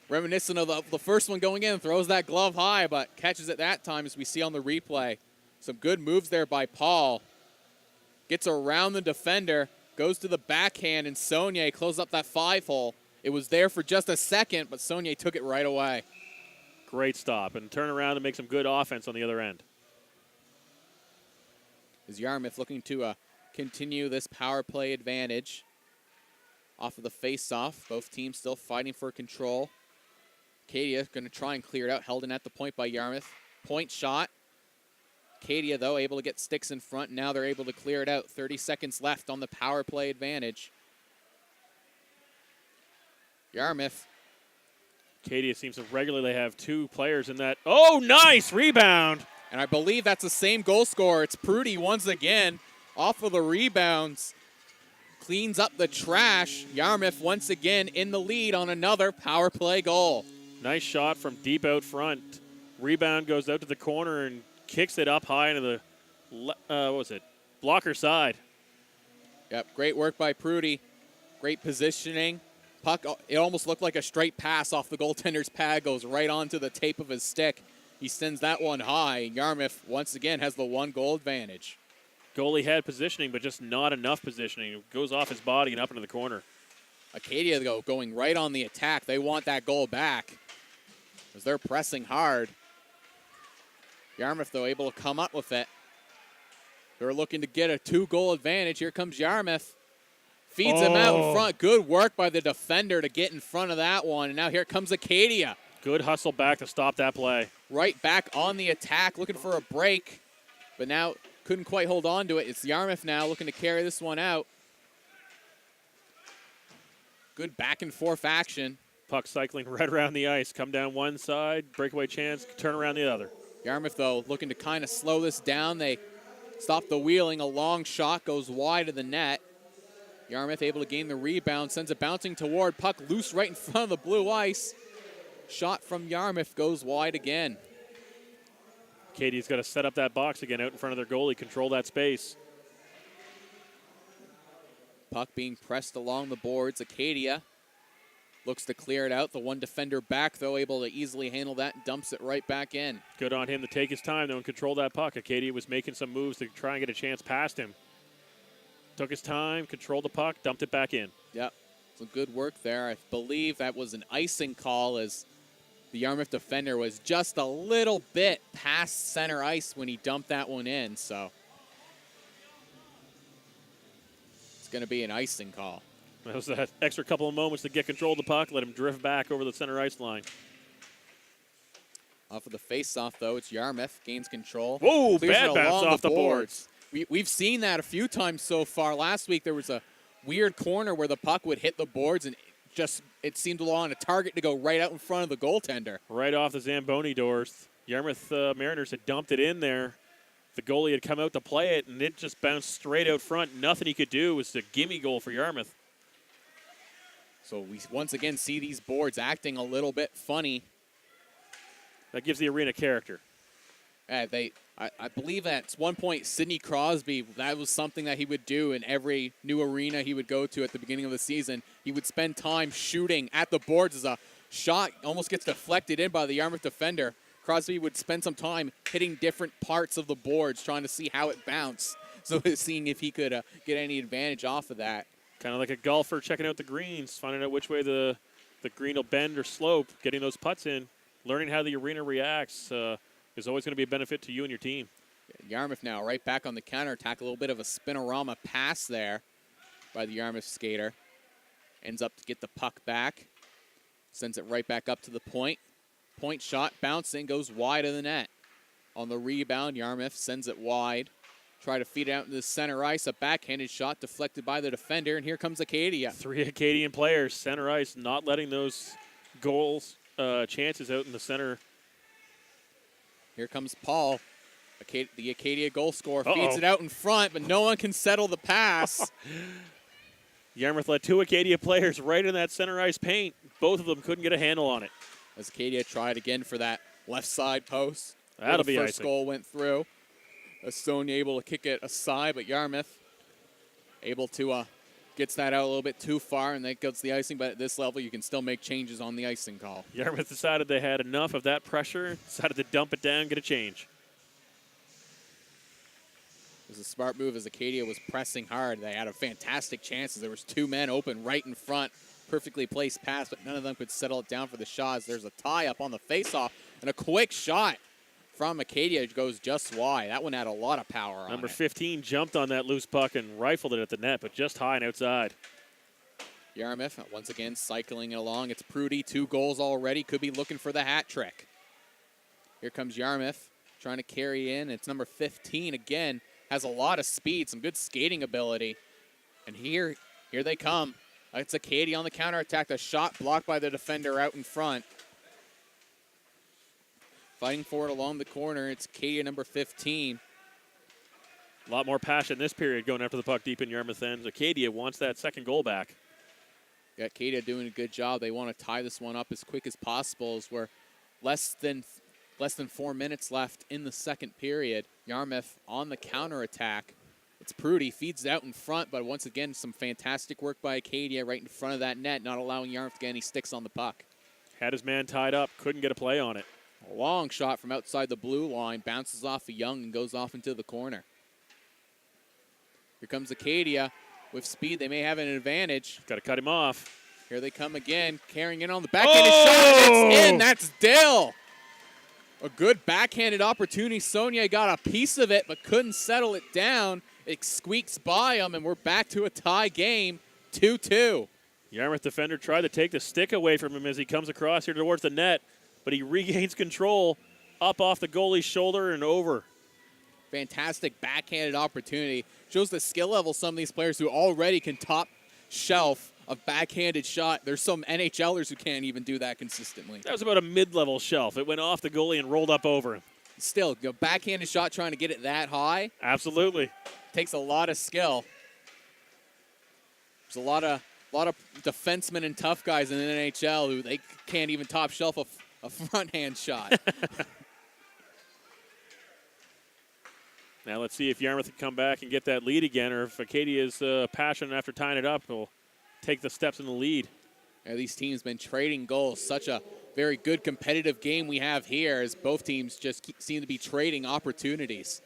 S3: reminiscent of the first one going in, throws that glove high, but catches it that time as we see on the replay. Some good moves there by Paul. Gets around the defender, goes to the backhand, and Saunier closes up that 5-hole. It was there for just a second, but Saunier took it right away.
S2: Great stop, and turn around and make some good offense on the other end.
S3: Is Yarmouth looking to continue this power play advantage off of the face-off. Both teams still fighting for control. Acadia going to try and clear it out. Held in at the point by Yarmouth. Point shot. Acadia, though, able to get sticks in front. Now they're able to clear it out. 30 seconds left on the power play advantage. Yarmouth.
S2: Acadia seems to regularly have two players in that. Oh, nice rebound.
S3: And I believe that's the same goal scorer. It's Prudy once again off of the rebounds. Cleans up the trash. Yarmouth once again in the lead on another power play goal.
S2: Nice shot from deep out front. Rebound goes out to the corner and kicks it up high into the, what was it, blocker side.
S3: Yep, great work by Prudy. Great positioning. Puck, it almost looked like a straight pass off the goaltender's pad, goes right onto the tape of his stick. He sends that one high. Yarmouth, once again, has the 1-goal advantage.
S2: Goalie had positioning, but just not enough positioning. It goes off his body and up into the corner.
S3: Acadia, though, going right on the attack. They want that goal back as they're pressing hard. Yarmouth, though, able to come up with it. They're looking to get a 2-goal advantage. Here comes Yarmouth. Feeds him out in front. Good work by the defender to get in front of that one. And now here comes Acadia.
S2: Good hustle back to stop that play.
S3: Right back on the attack, looking for a break. But now couldn't quite hold on to it. It's Yarmouth now looking to carry this one out. Good back and forth action.
S2: Puck cycling right around the ice. Come down one side, breakaway chance, turn around the other.
S3: Yarmouth, though, looking to kind of slow this down. They stop the wheeling. A long shot goes wide of the net. Yarmouth able to gain the rebound, sends it bouncing toward. Puck loose right in front of the blue ice. Shot from Yarmouth goes wide again.
S2: Acadia's got to set up that box again out in front of their goalie, control that space.
S3: Puck being pressed along the boards. Acadia looks to clear it out. The one defender back, though, able to easily handle that and dumps it right back in.
S2: Good on him to take his time, though, and control that puck. Acadia was making some moves to try and get a chance past him. Took his time, controlled the puck, dumped it back in.
S3: Yep, some good work there. I believe that was an icing call as the Yarmouth defender was just a little bit past center ice when he dumped that one in, so it's going to be an icing call.
S2: That was that extra couple of moments to get control of the puck, let him drift back over the center ice line.
S3: Off of the face-off, though, it's Yarmouth, gains control.
S2: Whoa, bad bounce off the boards.
S3: We've seen that a few times so far. Last week there was a weird corner where the puck would hit the boards and it seemed on a target to go right out in front of the goaltender.
S2: Right off the Zamboni doors. Yarmouth Mariners had dumped it in there. The goalie had come out to play it, and it just bounced straight out front. Nothing he could do. It was a gimme goal for Yarmouth.
S3: So we once again see these boards acting a little bit funny.
S2: That gives the arena character.
S3: I believe at one point, Sidney Crosby, that was something that he would do in every new arena he would go to at the beginning of the season. He would spend time shooting at the boards as a shot almost gets deflected in by the Yarmouth defender. Crosby would spend some time hitting different parts of the boards, trying to see how it bounced. So seeing if he could get any advantage off of that.
S2: Kind of like a golfer checking out the greens, finding out which way the green will bend or slope, getting those putts in, learning how the arena reacts. Is always going to be a benefit to you and your team.
S3: Yarmouth now right back on the counterattack. A little bit of a spinorama pass there by the Yarmouth skater. Ends up to get the puck back. Sends it right back up to the point. Point shot bouncing, goes wide of the net. On the rebound, Yarmouth sends it wide. try to feed it out into the center ice. A backhanded shot deflected by the defender, and here comes Acadia.
S2: 3 Acadian players, center ice, not letting those goals chances out in the center.
S3: Here comes Paul. The Acadia goal scorer feeds it out in front, but no one can settle the pass.
S2: Yarmouth let 2 Acadia players right in that center ice paint. Both of them couldn't get a handle on it.
S3: As Acadia tried again for that left side post.
S2: That'll be
S3: first
S2: icing.
S3: goal went through. Estonia able to kick it aside, but Yarmouth able to gets that out a little bit too far, and that gets the icing. But at this level, you can still make changes on the icing call.
S2: Yarmouth decided they had enough of that pressure, decided to dump it down, get a change.
S3: It was a smart move as Acadia was pressing hard. They had a fantastic chances. There was 2 men open right in front. Perfectly placed pass, but none of them could settle it down for the shots. There's a tie up on the faceoff, and a quick shot from Acadia goes just wide. That one had a lot of power on it.
S2: Number 15 jumped on that loose puck and rifled it at the net, but just high and outside.
S3: Yarmouth once again cycling it along. It's Prudy, 2 goals already. Could be looking for the hat trick. Here comes Yarmouth trying to carry in. It's number 15 again. Has a lot of speed, some good skating ability. And here they come. It's Acadia on the counterattack. The shot blocked by the defender out in front. Fighting for it along the corner. It's Acadia number 15.
S2: A lot more passion this period going after the puck deep in Yarmouth ends. Acadia wants that second goal back.
S3: Yeah, Acadia doing a good job. They want to tie this one up as quick as possible as we're less than 4 minutes left in the second period. Yarmouth on the counterattack. It's Prudy, feeds it out in front, but once again, some fantastic work by Acadia right in front of that net, not allowing Yarmouth to get any sticks on the puck.
S2: Had his man tied up, couldn't get a play on it.
S3: A long shot from outside the blue line, bounces off of Young and goes off into the corner. Here comes Acadia. With speed, they may have an advantage.
S2: Got to cut him off.
S3: Here they come again, carrying in on the backhanded shot. It's in, that's Dill. A good backhanded opportunity. Sonia got a piece of it, but couldn't settle it down. It squeaks by him, and we're back to a tie game, 2-2.
S2: Yarmouth defender tried to take the stick away from him as he comes across here towards the net, but he regains control up off the goalie's shoulder and over.
S3: Fantastic backhanded opportunity. Shows the skill level of some of these players who already can top shelf a backhanded shot. There's some NHLers who can't even do that consistently.
S2: That was about a mid-level shelf. It went off the goalie and rolled up over him.
S3: Still, backhanded shot trying to get it that high.
S2: Absolutely.
S3: Takes a lot of skill. There's a lot of defensemen and tough guys in the NHL who they can't even top shelf a front-hand shot.
S2: Now let's see if Yarmouth can come back and get that lead again, or if Acadia's passion after tying it up will take the steps in the lead.
S3: Yeah, these teams been trading goals. Such a very good competitive game we have here as both teams just seem to be trading opportunities.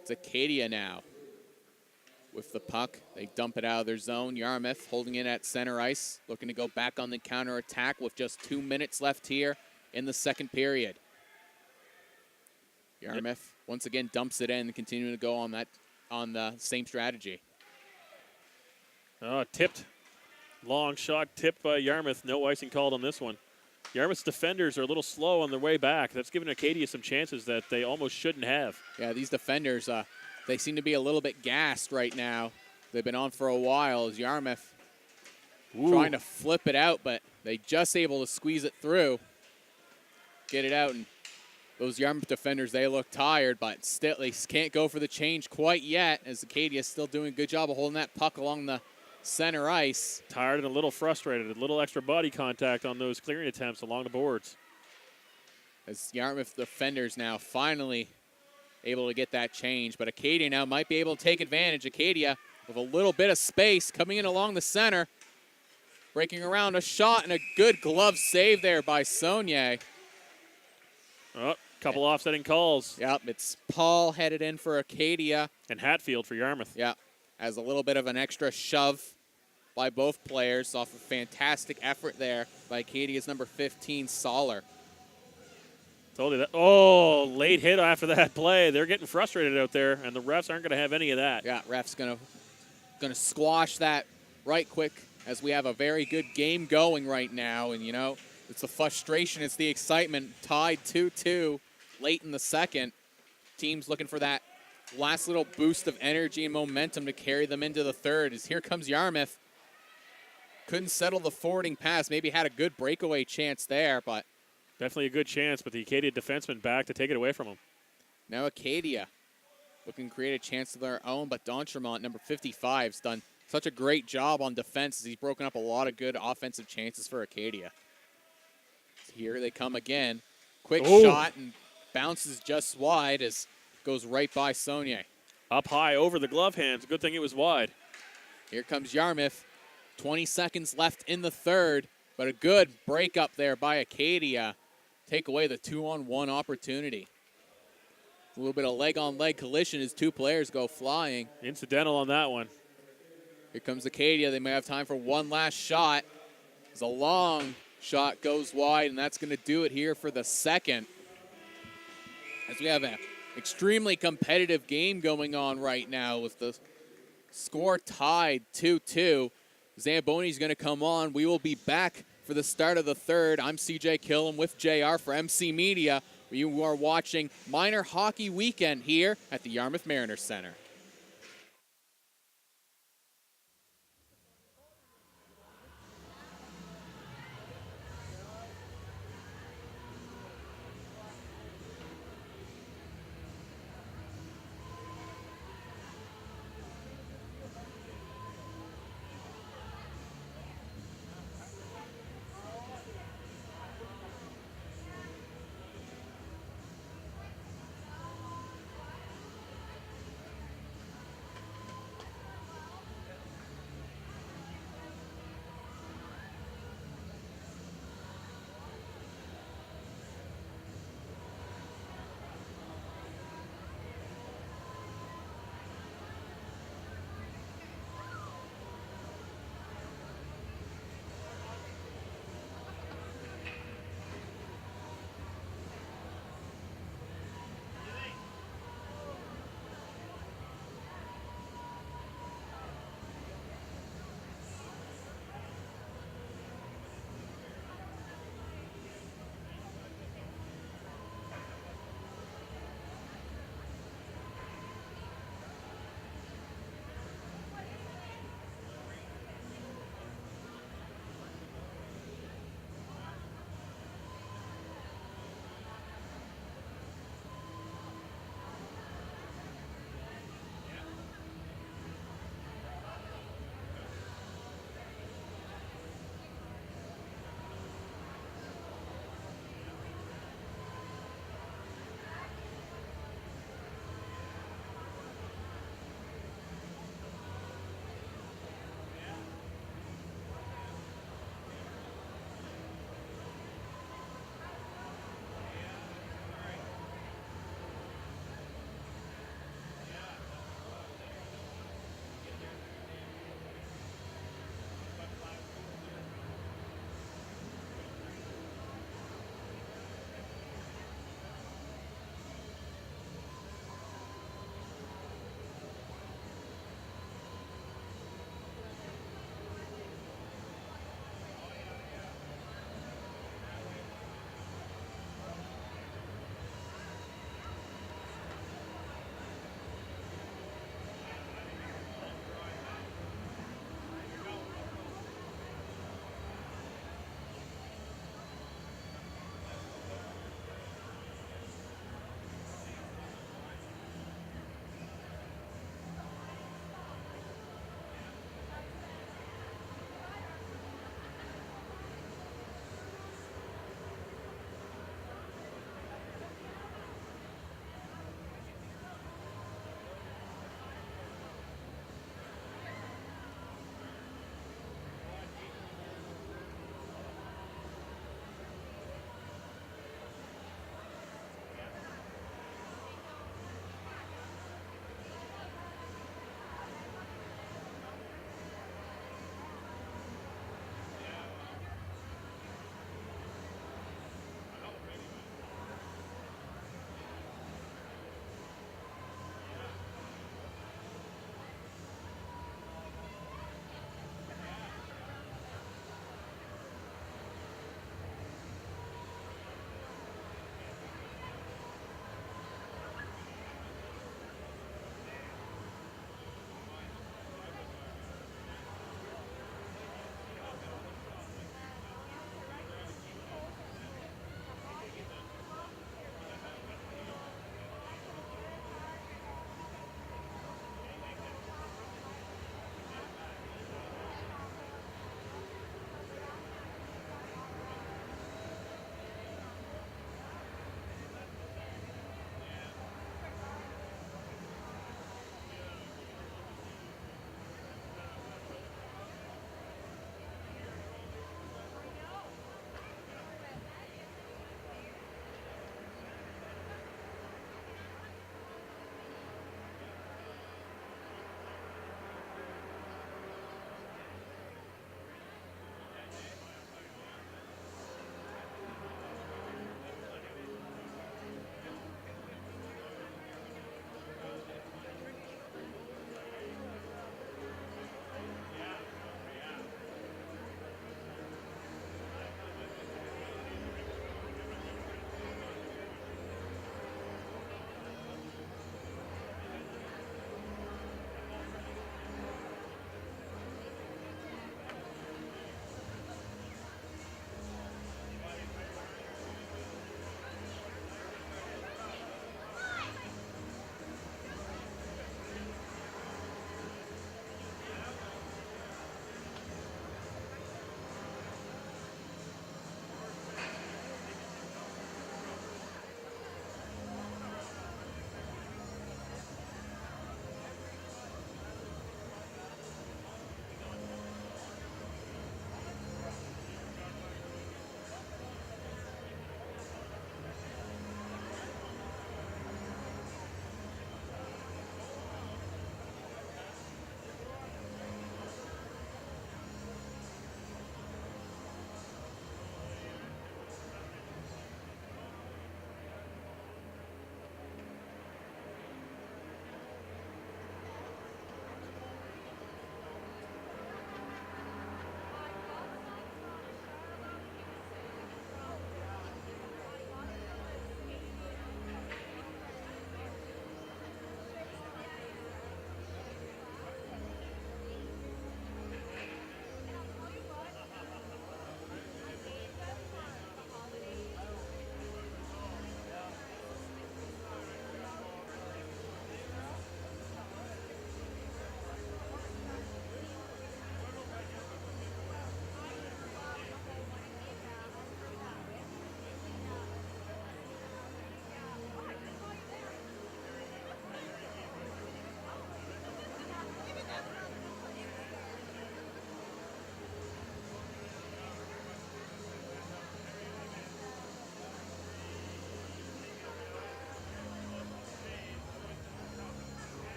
S3: It's Acadia now with the puck. They dump it out of their zone. Yarmouth holding it at center ice, looking to go back on the counterattack with just 2 minutes left here in the second period. Yarmouth once again dumps it in, continuing to go on the same strategy.
S2: Tipped. Long shot tipped by Yarmouth. No icing called on this one. Yarmouth's defenders are a little slow on their way back. That's giving Acadia some chances that they almost shouldn't have.
S3: Yeah, these defenders, they seem to be a little bit gassed right now. They've been on for a while as Yarmouth trying to flip it out, but they just able to squeeze it through, get it out, and those Yarmouth defenders, they look tired, but still they can't go for the change quite yet as Acadia is still doing a good job of holding that puck along the center ice.
S2: Tired and a little frustrated. A little extra body contact on those clearing attempts along the boards.
S3: As Yarmouth defenders now finally able to get that change, but Acadia now might be able to take advantage. Acadia with a little bit of space coming in along the center, breaking around a shot and a good glove save there by Saunier.
S2: Oh, couple offsetting calls.
S3: Yep, it's Paul headed in for Acadia.
S2: And Hatfield for Yarmouth.
S3: Yeah, as a little bit of an extra shove by both players off a fantastic effort there by Acadia's number 15, Soller.
S2: Told you that. Oh, late hit after that play. They're getting frustrated out there, and the refs aren't going to have any of that.
S3: Yeah, refs gonna squash that right quick as we have a very good game going right now. And, you know, it's the frustration, it's the excitement. Tied 2-2 late in the second. teams looking for that last little boost of energy and momentum to carry them into the third. As here comes Yarmouth. Couldn't settle the forwarding pass. Maybe had a good breakaway chance there, but
S2: Definitely a good chance, but the Acadia defenseman back to take it away from him.
S3: now Acadia looking to create a chance of their own, but D'Entremont, number 55, has done such a great job on defense as he's broken up a lot of good offensive chances for Acadia. Here they come again. Quick shot and bounces just wide as goes right by Saunier.
S2: Up high over the glove hands. Good thing it was wide.
S3: Here comes Yarmouth. 20 seconds left in the third, but a good break up there by Acadia. Take away the 2-on-1 opportunity. A little bit of leg-on-leg collision as two players go flying.
S2: Incidental on that one.
S3: Here comes Acadia. They may have time for one last shot. As a long shot goes wide, and that's going to do it here for the second. As we have an extremely competitive game going on right now with the score tied 2-2. Zamboni's going to come on. We will be back for the start of the third. I'm CJ Killam with JR for MC Media. You are watching Minor Hockey Weekend here at the Yarmouth Mariners Center.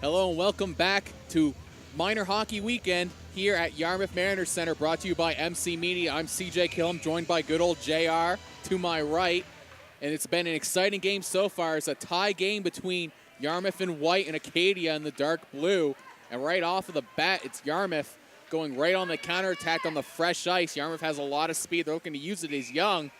S3: Hello and welcome back to Minor Hockey Weekend here at Yarmouth Mariners Center, brought to you by MC Media. I'm CJ Killam, joined by good old JR to my right. And it's been an exciting game so far. It's a tie game between Yarmouth in white and Acadia in the dark blue. And right off of the bat, it's Yarmouth going right on the counterattack on the fresh ice. Yarmouth has a lot of speed. They're looking to use it. He's young.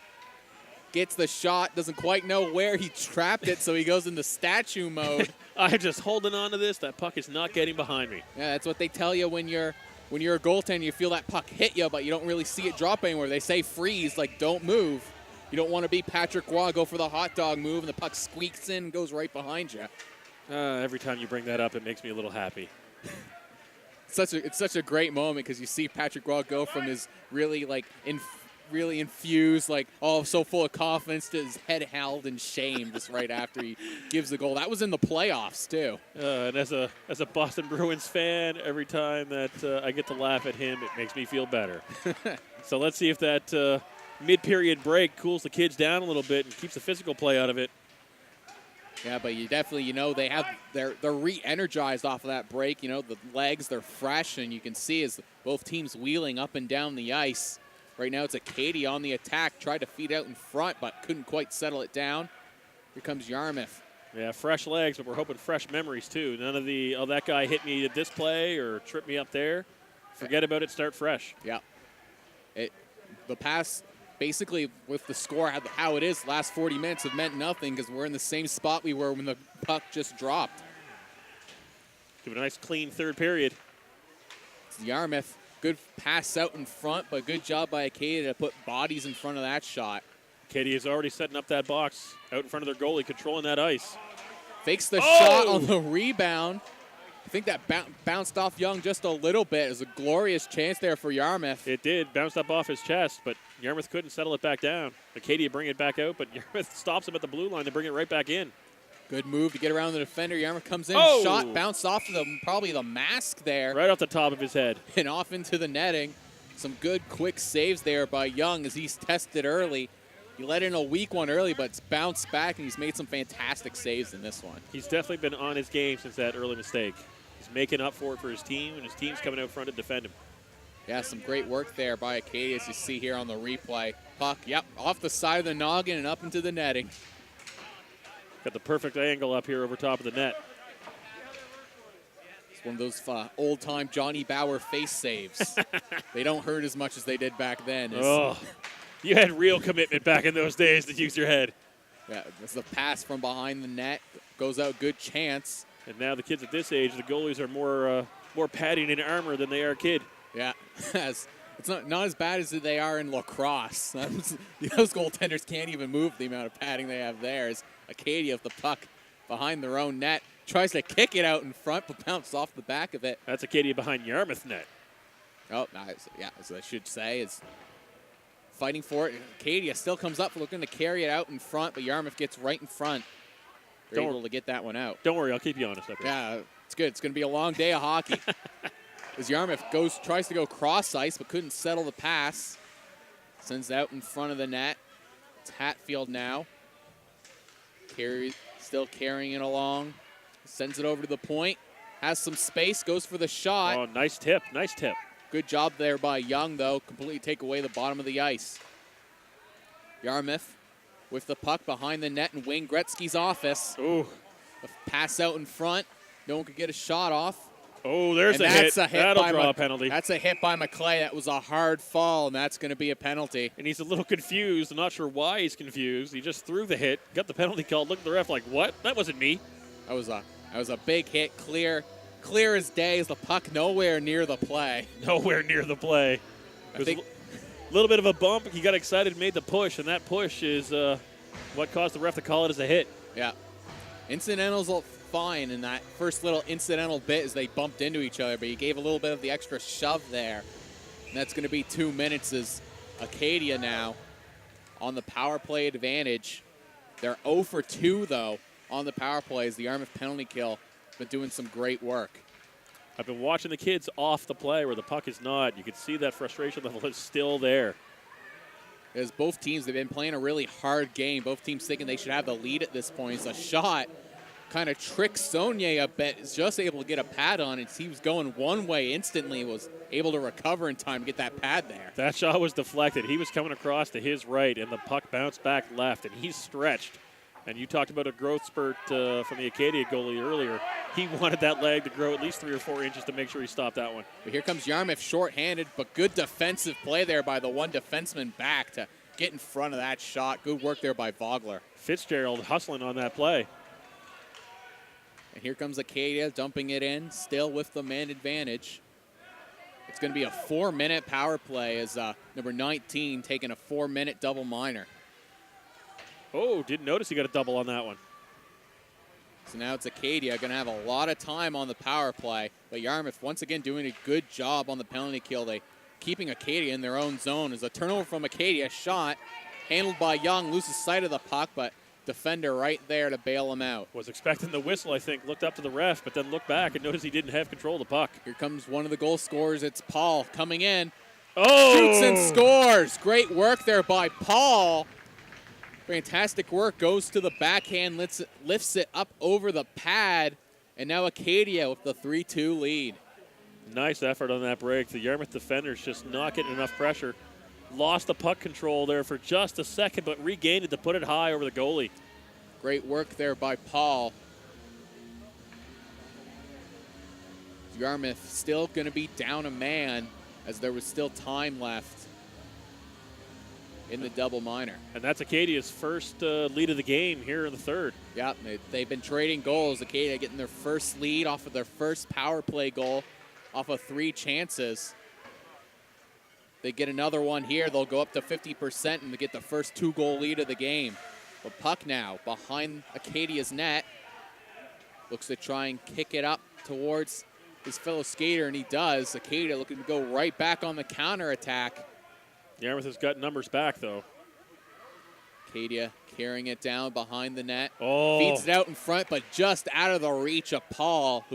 S3: Gets the shot, doesn't quite know where he trapped it, so he goes into statue mode.
S2: I'm just holding on to this. That puck is not getting behind me.
S3: Yeah, that's what they tell you when you're a goaltender. You feel that puck hit you, but you don't really see it drop anywhere. They say freeze, like don't move. You don't want to be Patrick Roy, go for the hot dog move, and the puck squeaks in and goes right behind you.
S2: Every time you bring that up, it makes me a little happy.
S3: It's such a great moment because you see Patrick Roy go from his really really infused, so full of confidence, to his head held in shame just right after he gives the goal. That was in the playoffs too.
S2: And as a Boston Bruins fan, every time that I get to laugh at him, it makes me feel better. So let's see if that mid-period break cools the kids down a little bit and keeps the physical play out of it.
S3: Yeah, but you definitely, they're re-energized off of that break. The legs, they're fresh, and you can see as both teams wheeling up and down the ice. Right now it's Acadia on the attack, tried to feed out in front, but couldn't quite settle it down. Here comes Yarmouth.
S2: Yeah, fresh legs, but we're hoping fresh memories too. None of the, oh, that guy hit me at this play or tripped me up there. Forget about it, start fresh.
S3: Yeah. The pass, basically with the score, how it is, last 40 minutes have meant nothing because we're in the same spot we were when the puck just dropped.
S2: Give it a nice clean third period.
S3: It's Yarmouth. Good pass out in front, but good job by Acadia to put bodies in front of that shot.
S2: Acadia is already setting up that box out in front of their goalie, controlling that ice.
S3: Fakes the shot on the rebound. I think that bounced off Young just a little bit. It was a glorious chance there for Yarmouth.
S2: It did. Bounced up off his chest, but Yarmouth couldn't settle it back down. Acadia bring it back out, but Yarmouth stops him at the blue line to bring it right back in.
S3: Good move to get around the defender. Yarmouth comes in, shot, bounced off of probably the mask there.
S2: Right off the top of his head.
S3: And off into the netting. Some good quick saves there by Young as he's tested early. He let in a weak one early, but it's bounced back, and he's made some fantastic saves in this one.
S2: He's definitely been on his game since that early mistake. He's making up for it for his team, and his team's coming out front to defend him.
S3: Yeah, some great work there by Acadia, as you see here on the replay. Puck, off the side of the noggin and up into the netting.
S2: Got the perfect angle up here over top of the net.
S3: It's one of those old-time Johnny Bauer face saves. They don't hurt as much as they did back then.
S2: You had real commitment back in those days to use your head.
S3: Yeah, it's the pass from behind the net. Goes out, good chance.
S2: And now the kids at this age, the goalies are more padding in armor than they are kid.
S3: Yeah, it's not as bad as they are in lacrosse. Those goaltenders can't even move the amount of padding they have there. As Acadia with the puck behind their own net, tries to kick it out in front, but bounces off the back of it.
S2: That's Acadia behind Yarmouth net.
S3: Oh, nice. Yeah, as I should say, is fighting for it. Acadia still comes up looking to carry it out in front, but Yarmouth gets right in front. They're able to get that one out.
S2: Don't worry, I'll keep you honest up here.
S3: Yeah, it's good. It's going to be a long day of hockey. As Yarmouth tries to go cross ice, but couldn't settle the pass. Sends it out in front of the net. It's Hatfield now. Still carrying it along. Sends it over to the point. Has some space, goes for the shot.
S2: Oh, nice tip, nice tip.
S3: Good job there by Young, though. Completely take away the bottom of the ice. Yarmouth with the puck behind the net in Wayne Gretzky's office.
S2: Ooh.
S3: The pass out in front. No one could get a shot off.
S2: Oh, there's a hit. That'll draw a penalty.
S3: That's a hit by McClay. That was a hard fall, and that's going to be a penalty.
S2: And he's a little confused. I'm not sure why he's confused. He just threw the hit, got the penalty called, looked at the ref like, what? That wasn't me.
S3: That was a big hit, clear as day as the puck nowhere near the play.
S2: Nowhere near the play. It was a little bit of a bump. He got excited, made the push, and that push is what caused the ref to call it as a hit.
S3: Yeah. Incidentals will fine in that first little incidental bit as they bumped into each other, but he gave a little bit of the extra shove there. And that's going to be 2 minutes as Acadia now on the power play advantage. They're 0 for 2, though, on the power play as the Yarmouth penalty kill has been doing some great work.
S2: I've been watching the kids off the play where the puck is not. You can see that frustration level is still there.
S3: As both teams, they've been playing a really hard game. Both teams thinking they should have the lead at this point. It's a shot kind of tricked Saunier a bit. Is just able to get a pad on it. He was going one way instantly. Was able to recover in time to get that pad there.
S2: That shot was deflected. He was coming across to his right, and the puck bounced back left, and he's stretched. And you talked about a growth spurt from the Acadia goalie earlier. He wanted that leg to grow at least 3 or 4 inches to make sure he stopped that one.
S3: But here comes Yarmouth shorthanded, but good defensive play there by the one defenseman back to get in front of that shot. Good work there by Vogler.
S2: Fitzgerald hustling on that play.
S3: And here comes Acadia dumping it in, still with the man advantage. It's going to be a 4-minute power play as number 19 taking a 4-minute double minor.
S2: Oh, didn't notice he got a double on that one.
S3: So now it's Acadia going to have a lot of time on the power play. But Yarmouth once again doing a good job on the penalty kill. They keeping Acadia in their own zone. As a turnover from Acadia, shot handled by Young, loses sight of the puck, but defender right there to bail him out.
S2: Was expecting the whistle, I think, looked up to the ref, but then looked back and noticed he didn't have control of the puck.
S3: Here comes one of the goal scorers. It's Paul coming in.
S2: Oh!
S3: Shoots and scores. Great work there by Paul. Fantastic work. Goes to the backhand, lifts it up over the pad, and now Acadia with the 3-2 lead.
S2: Nice effort on that break. The Yarmouth defenders just not getting enough pressure. Lost the puck control there for just a second, but regained it to put it high over the goalie.
S3: Great work there by Paul. Yarmouth still going to be down a man as there was still time left in the double minor.
S2: And that's Acadia's first lead of the game here in the third.
S3: Yeah, they've been trading goals. Acadia getting their first lead off of their first power play goal off of 3 chances. They get another one here, they'll go up to 50% and they get the first 2-goal lead of the game. But puck now behind Acadia's net. Looks to try and kick it up towards his fellow skater, and he does. Acadia looking to go right back on the counterattack.
S2: Yarmouth has got numbers back, though.
S3: Acadia carrying it down behind the net.
S2: Oh.
S3: Feeds it out in front, but just out of the reach of Paul,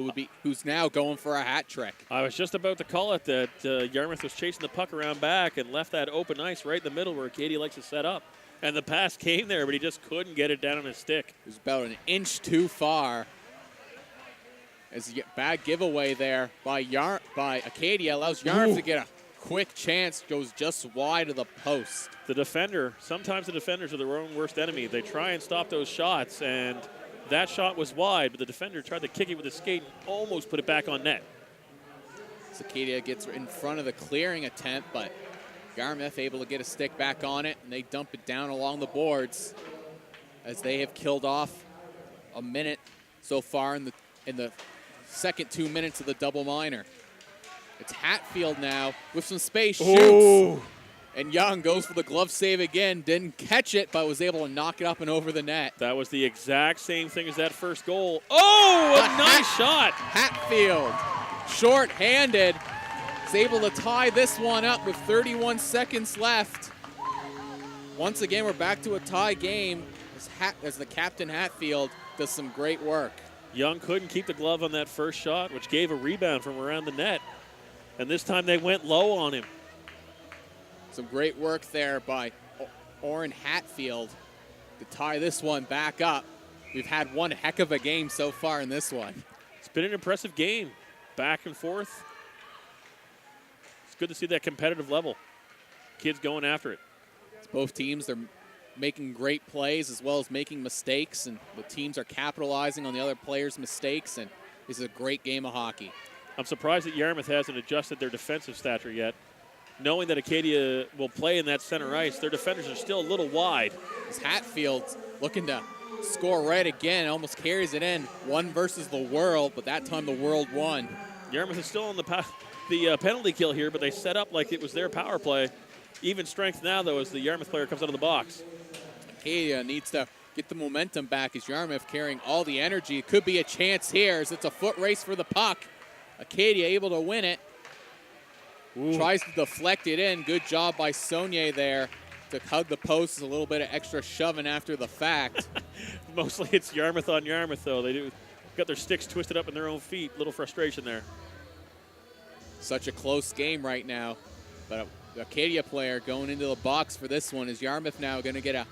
S3: who's now going for a hat trick.
S2: I was just about to call it that Yarmouth was chasing the puck around back and left that open ice right in the middle where Acadia likes to set up. And the pass came there, but he just couldn't get it down on his stick.
S3: It was about an inch too far. As a bad giveaway there by Acadia allows Yarmouth to get a quick chance, goes just wide of the post.
S2: The defender, sometimes the defenders are their own worst enemy. They try and stop those shots, and that shot was wide, but the defender tried to kick it with his skate and almost put it back on net.
S3: So Acadia gets in front of the clearing attempt, but Yarmouth able to get a stick back on it, and they dump it down along the boards as they have killed off a minute so far in the second 2 minutes of the double minor. It's Hatfield now with some space, shoots.
S2: Oh.
S3: And Young goes for the glove save again. Didn't catch it, but was able to knock it up and over the net.
S2: That was the exact same thing as that first goal. Oh, a nice shot.
S3: Hatfield, short-handed, is able to tie this one up with 31 seconds left. Once again, we're back to a tie game as the captain Hatfield does some great work.
S2: Young couldn't keep the glove on that first shot, which gave a rebound from around the net. And this time they went low on him.
S3: Some great work there by Orrin Hatfield to tie this one back up. We've had one heck of a game so far in this one.
S2: It's been an impressive game, back and forth. It's good to see that competitive level. Kids going after it.
S3: It's both teams, they're making great plays as well as making mistakes, and the teams are capitalizing on the other players' mistakes, and this is a great game of hockey.
S2: I'm surprised that Yarmouth hasn't adjusted their defensive stature yet. Knowing that Acadia will play in that center ice, their defenders are still a little wide.
S3: As Hatfield looking to score right again, almost carries it in. One versus the world, but that time the world won.
S2: Yarmouth is still on the penalty kill here, but they set up like it was their power play. Even strength now, though, as the Yarmouth player comes out of the box.
S3: Acadia needs to get the momentum back as Yarmouth carrying all the energy. It could be a chance here as it's a foot race for the puck. Acadia able to win it. Ooh. Tries to deflect it in. Good job by Saunier there to hug the post. A little bit of extra shoving after the fact.
S2: Mostly it's Yarmouth on Yarmouth, though. They got their sticks twisted up in their own feet. Little frustration there.
S3: Such a close game right now. But the Acadia player going into the box for this one is Yarmouth now going to get a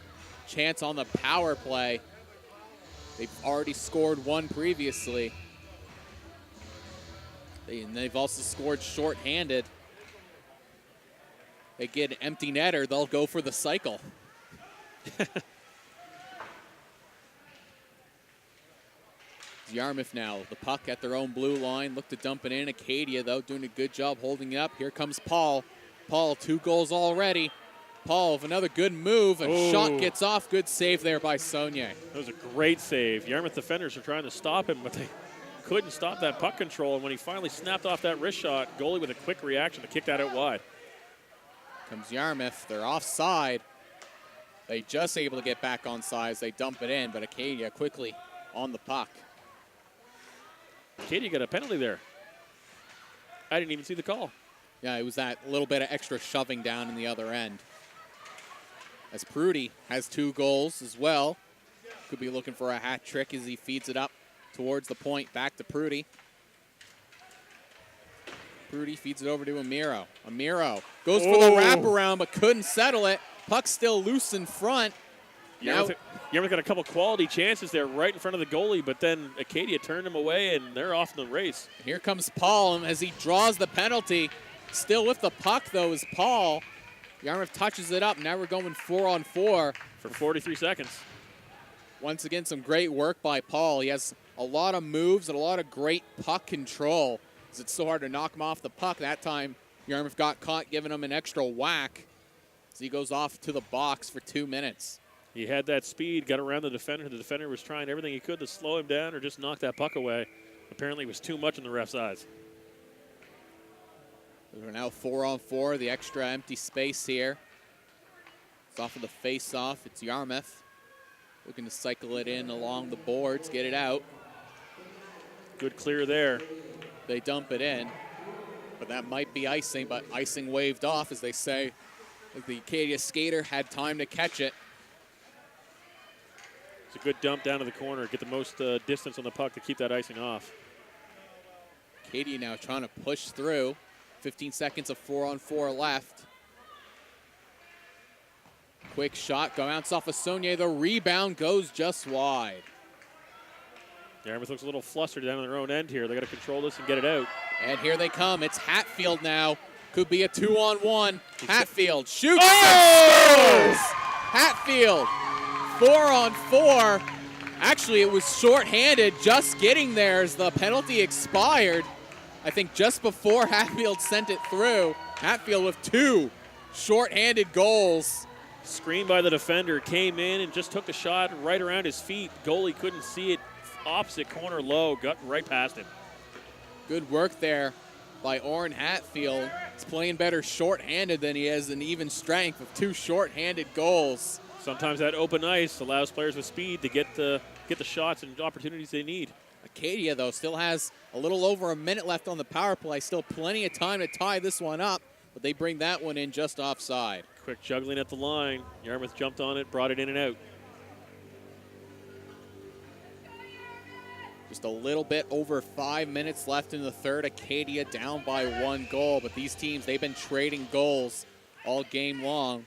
S3: chance on the power play. They've already scored one previously. And they've also scored shorthanded. They get an empty netter, they'll go for the cycle. Yarmouth now, the puck at their own blue line, look to dump it in. Acadia, though, doing a good job holding it up. Here comes Paul. Paul, 2 goals already. Paul with another good move. A shot gets off. Good save there by Saunier.
S2: That was a great save. Yarmouth defenders are trying to stop him, but they couldn't stop that puck control. And when he finally snapped off that wrist shot, goalie with a quick reaction to kick that out wide.
S3: Comes Yarmouth. They're offside. They just able to get back on sides. They dump it in, but Acadia quickly on the puck.
S2: Acadia got a penalty there. I didn't even see the call.
S3: Yeah, it was that little bit of extra shoving down in the other end. As Prudy has 2 goals as well. Could be looking for a hat trick as he feeds it up towards the point. Back to Prudy. Prudy feeds it over to Amiro. Amiro goes for the wraparound but couldn't settle it. Puck still loose in front.
S2: Yarmouth got a couple quality chances there right in front of the goalie, but then Acadia turned him away, and they're off in the race.
S3: Here comes Paul as he draws the penalty. Still with the puck, though, is Paul. Yarmouth touches it up. Now we're going 4-on-4.
S2: For 43 seconds.
S3: Once again, some great work by Paul. He has a lot of moves and a lot of great puck control. It's so hard to knock him off the puck. That time, Yarmouth got caught giving him an extra whack as he goes off to the box for 2 minutes.
S2: He had that speed, got around the defender. The defender was trying everything he could to slow him down or just knock that puck away. Apparently, it was too much in the ref's eyes.
S3: We're now 4-on-4, the extra empty space here. It's off of the face-off. It's Yarmouth looking to cycle it in along the boards, get it out.
S2: Good clear there.
S3: They dump it in, but that might be icing, but icing waved off, as they say. The Acadia skater had time to catch it.
S2: It's a good dump down to the corner, get the most distance on the puck to keep that icing off.
S3: Acadia now trying to push through. 15 seconds of 4-on-4 left. Quick shot, bounce off of Saunier. The rebound goes just wide.
S2: Yarmouth looks a little flustered down on their own end here. They got to control this and get it out.
S3: And here they come. It's Hatfield now. Could be a 2-on-1. Hatfield shoots
S2: and
S3: scores! Hatfield, 4-on-4. Actually, it was shorthanded just getting there as the penalty expired. I think just before Hatfield sent it through. Hatfield with 2 shorthanded goals.
S2: Screen by the defender, came in and just took a shot right around his feet. Goalie couldn't see it. Opposite corner low, got right past him.
S3: Good work there by Orrin Hatfield. He's playing better shorthanded than he is in even strength with 2 shorthanded goals.
S2: Sometimes that open ice allows players with speed to get the shots and opportunities they need.
S3: Acadia, though, still has a little over a minute left on the power play. Still plenty of time to tie this one up, but they bring that one in just offside.
S2: Quick juggling at the line. Yarmouth jumped on it, brought it in and out.
S3: Just a little bit over 5 minutes left in the third. Acadia down by 1 goal, but these teams, they've been trading goals all game long.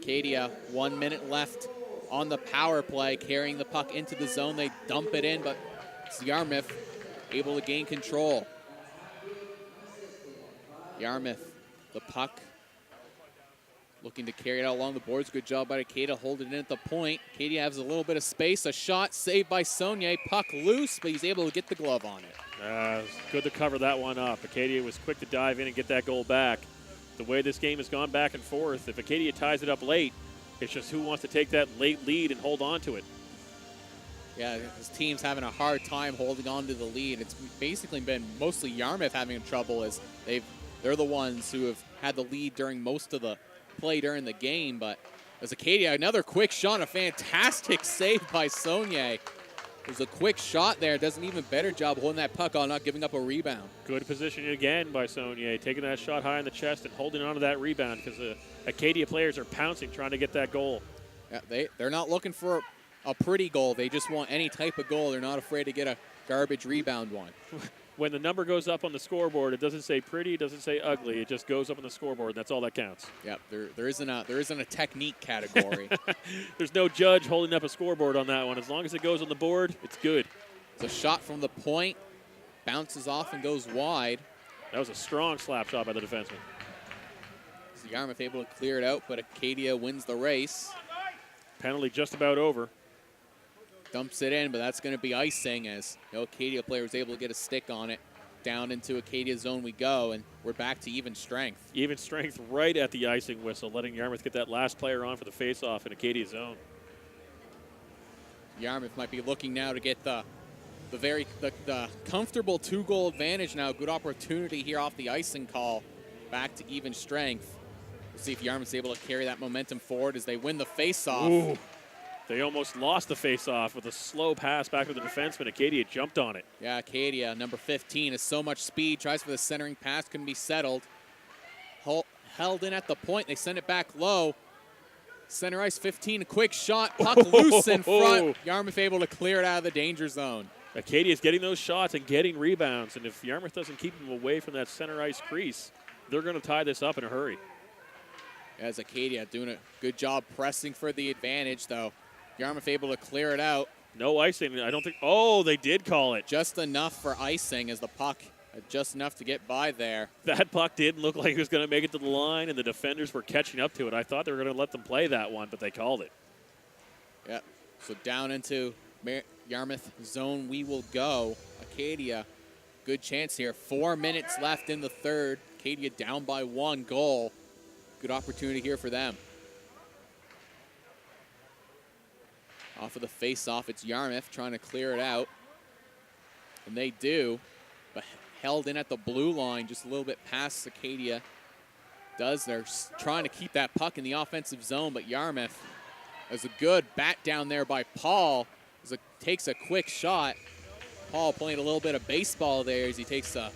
S3: Acadia, 1 minute left on the power play, carrying the puck into the zone. They dump it in, but it's Yarmouth able to gain control. Yarmouth, the puck, looking to carry it out along the boards. Good job by Acadia holding it in at the point. Acadia has a little bit of space. A shot saved by Saunier. Puck loose, but he's able to get the glove on it.
S2: It was good to cover that one up. Acadia was quick to dive in and get that goal back. The way this game has gone back and forth, if Acadia ties it up late, it's just who wants to take that late lead and hold on to it.
S3: Yeah, this team's having a hard time holding on to the lead. It's basically been mostly Yarmouth having trouble as they're the ones who have had the lead during most of the play during the game. But as Acadia, another quick shot, a fantastic save by Saunier. There's a quick shot there, does an even better job holding that puck on, not giving up a rebound.
S2: Good positioning again by Saunier, taking that shot high in the chest and holding on to that rebound because the Acadia players are pouncing, trying to get that goal.
S3: Yeah, they're not looking for a pretty goal. They just want any type of goal. They're not afraid to get a garbage rebound one.
S2: when the number goes up on the scoreboard, it doesn't say pretty, it doesn't say ugly. It just goes up on the scoreboard, and that's all that counts.
S3: Yep, there isn't a technique category.
S2: There's no judge holding up a scoreboard on that one. As long as it goes on the board, it's good.
S3: It's a shot from the point, bounces off and goes wide.
S2: That was a strong slap shot by the defenseman.
S3: So Yarmouth able to clear it out, but Acadia wins the race.
S2: Penalty just about over.
S3: Dumps it in, but that's going to be icing as no Acadia player was able to get a stick on it. Down into Acadia zone we go, and we're back to even strength.
S2: Even strength right at the icing whistle, letting Yarmouth get that last player on for the face-off in Acadia zone.
S3: Yarmouth might be looking now to get the comfortable 2-goal advantage now. Good opportunity here off the icing call. Back to even strength. We'll see if Yarmouth's able to carry that momentum forward as they win the face-off.
S2: Ooh. They almost lost the face-off with a slow pass back to the defenseman. Acadia jumped on it.
S3: Yeah, Acadia, number 15, has so much speed. Tries for the centering pass, couldn't be settled. Held in at the point. They send it back low. Center ice 15, a quick shot. Puck loose in front. Yarmouth able to clear it out of the danger zone.
S2: Acadia's getting those shots and getting rebounds. And if Yarmouth doesn't keep them away from that center ice crease, they're going to tie this up in a hurry.
S3: As Acadia doing a good job pressing for the advantage, though. Yarmouth able to clear it out.
S2: No icing. I don't think. Oh, they did call it.
S3: Just enough for icing as the puck, just enough to get by there.
S2: That puck didn't look like it was going to make it to the line, and the defenders were catching up to it. I thought they were going to let them play that one, but they called it.
S3: Yep. So down into Yarmouth zone we will go. Acadia, good chance here. 4 minutes left in the third. Acadia down by 1 goal. Good opportunity here for them. Off of the face-off, it's Yarmouth trying to clear it out. And they do, but held in at the blue line just a little bit past Acadia. They're trying to keep that puck in the offensive zone, but Yarmouth, there's a good bat down there by Paul. Takes a quick shot. Paul playing a little bit of baseball there as he takes a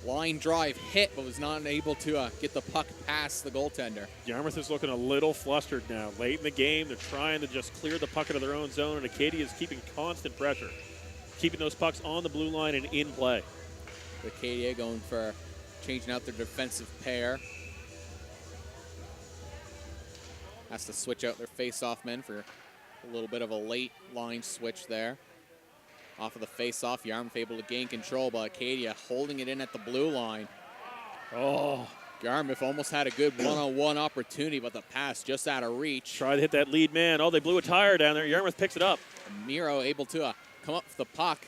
S3: line drive hit, but was not able to get the puck past the goaltender.
S2: Yarmouth is looking a little flustered now. Late in the game, they're trying to just clear the puck out of their own zone, and Acadia is keeping constant pressure, keeping those pucks on the blue line and in play.
S3: Acadia going for changing out their defensive pair. Has to switch out their face-off men for a little bit of a late line switch there. Off of the face-off, Yarmouth able to gain control, but Acadia holding it in at the blue line.
S2: Oh.
S3: Yarmouth almost had a good one-on-one opportunity, but the pass just out of reach.
S2: Try to hit that lead man. Oh, they blew a tire down there. Yarmouth picks it up.
S3: Miro able to come up with the puck.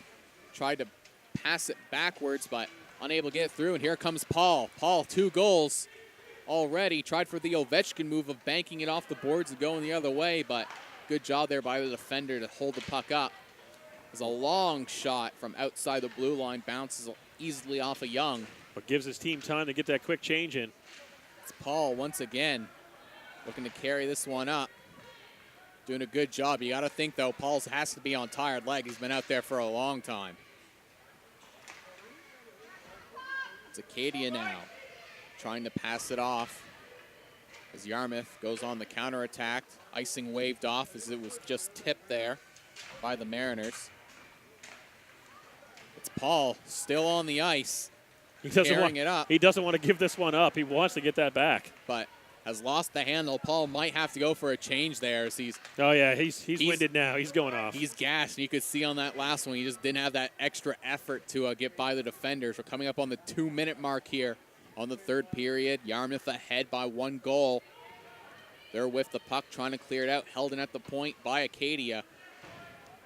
S3: Tried to pass it backwards, but unable to get through, and here comes Paul. Paul, 2 goals already. Tried for the Ovechkin move of banking it off the boards and going the other way, but good job there by the defender to hold the puck up. It's a long shot from outside the blue line, bounces easily off of Young.
S2: But gives his team time to get that quick change in.
S3: It's Paul once again looking to carry this one up. Doing a good job. You got to think, though, Paul has to be on tired leg. He's been out there for a long time. It's Acadia now trying to pass it off as Yarmouth goes on the counterattack. Icing waved off as it was just tipped there by the Mariners. It's Paul still on the ice.
S2: He doesn't want to give this one up. He wants to get that back.
S3: But has lost the handle. Paul might have to go for a change there as he's
S2: winded now. He's going off.
S3: He's gassed. You could see on that last one, he just didn't have that extra effort to get by the defenders. We're coming up on the 2-minute mark here on the third period. Yarmouth ahead by 1 goal. They're with the puck, trying to clear it out. Held in at the point by Acadia.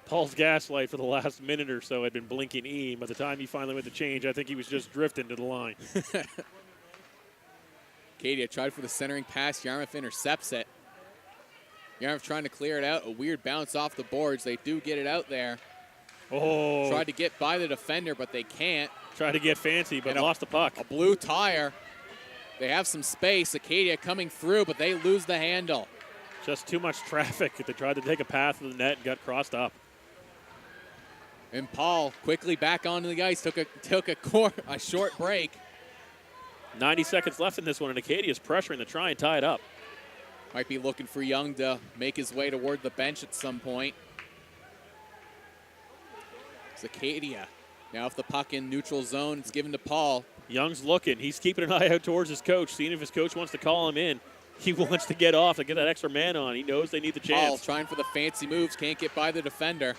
S2: Paul's gaslight for the last minute or so had been blinking E. By the time he finally went to change, I think he was just drifting to the line.
S3: Acadia tried for the centering pass. Yarmouth intercepts it. Yarmouth trying to clear it out. A weird bounce off the boards. They do get it out there.
S2: Oh.
S3: Tried to get by the defender, but they can't.
S2: Tried to get fancy, but lost the puck.
S3: A blue tire. They have some space. Acadia coming through, but they lose the handle.
S2: Just too much traffic. They tried to take a path to the net and got crossed up.
S3: And Paul quickly back onto the ice. Took a short break.
S2: 90 seconds left in this one, and Acadia's pressuring to try and tie it up.
S3: Might be looking for Young to make his way toward the bench at some point. It's Acadia Now if the puck in neutral zone, it's given to Paul.
S2: Young's looking. He's keeping an eye out towards his coach, seeing if his coach wants to call him in. He wants to get off to get that extra man on. He knows they need the chance.
S3: Paul trying for the fancy moves, can't get by the defender.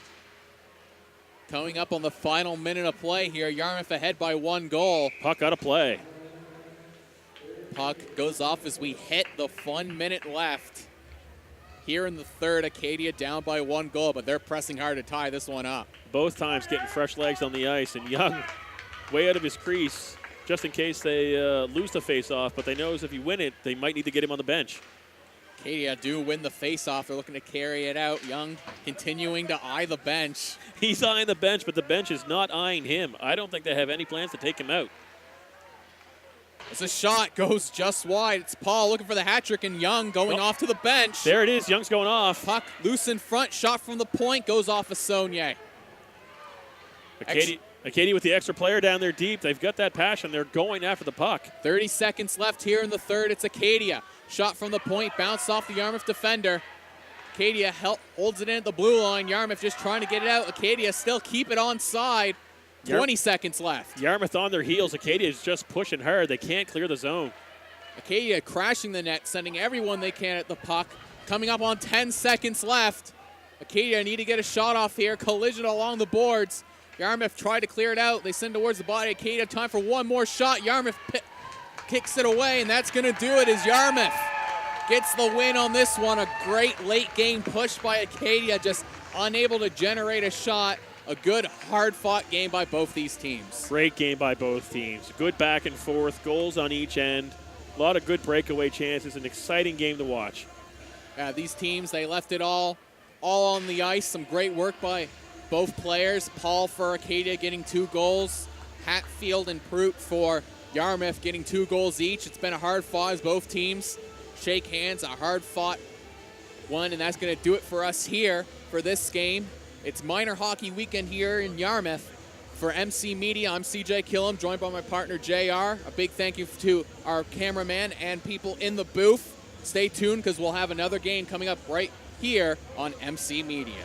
S3: Coming up on the final minute of play here, Yarmouth ahead by 1 goal.
S2: Puck out of play.
S3: Puck goes off as we hit the 1 minute left. Here in the third, Acadia down by 1 goal, but they're pressing hard to tie this one up.
S2: Both times getting fresh legs on the ice, and Young way out of his crease just in case they lose the face-off, but they know if you win it, they might need to get him on the bench.
S3: Acadia do win the face-off. They're looking to carry it out. Young continuing to eye the bench.
S2: He's eyeing the bench, but the bench is not eyeing him. I don't think they have any plans to take him out.
S3: As a shot goes just wide. It's Paul looking for the hat trick, and Young going off to the bench.
S2: There it is. Young's going off.
S3: Puck loose in front. Shot from the point goes off of Saunier.
S2: Acadia with the extra player down there deep. They've got that passion. They're going after the puck.
S3: 30 seconds left here in the third. It's Acadia. Shot from the point. Bounced off the Yarmouth defender. Acadia holds it in at the blue line. Yarmouth just trying to get it out. Acadia still keep it onside. 20 seconds left.
S2: Yarmouth on their heels. Acadia is just pushing hard. They can't clear the zone.
S3: Acadia crashing the net, sending everyone they can at the puck. Coming up on 10 seconds left. Acadia need to get a shot off here. Collision along the boards. Yarmouth tried to clear it out. They send towards the body. Acadia time for one more shot. Yarmouth kicks it away, and that's going to do it as Yarmouth gets the win on this one. A great late game push by Acadia, just unable to generate a shot. A good, hard-fought game by both these teams.
S2: Great game by both teams. Good back and forth, goals on each end. A lot of good breakaway chances. An exciting game to watch.
S3: These teams, they left it all on the ice. Some great work by both players. Paul for Acadia getting 2 goals. Hatfield and Prout for Yarmouth getting 2 goals each. It's been a hard fought as both teams shake hands. A hard-fought one, and that's going to do it for us here for this game. It's minor hockey weekend here in Yarmouth. For MC Media, I'm CJ Killam, joined by my partner JR. A big thank you to our cameraman and people in the booth. Stay tuned because we'll have another game coming up right here on MC Media.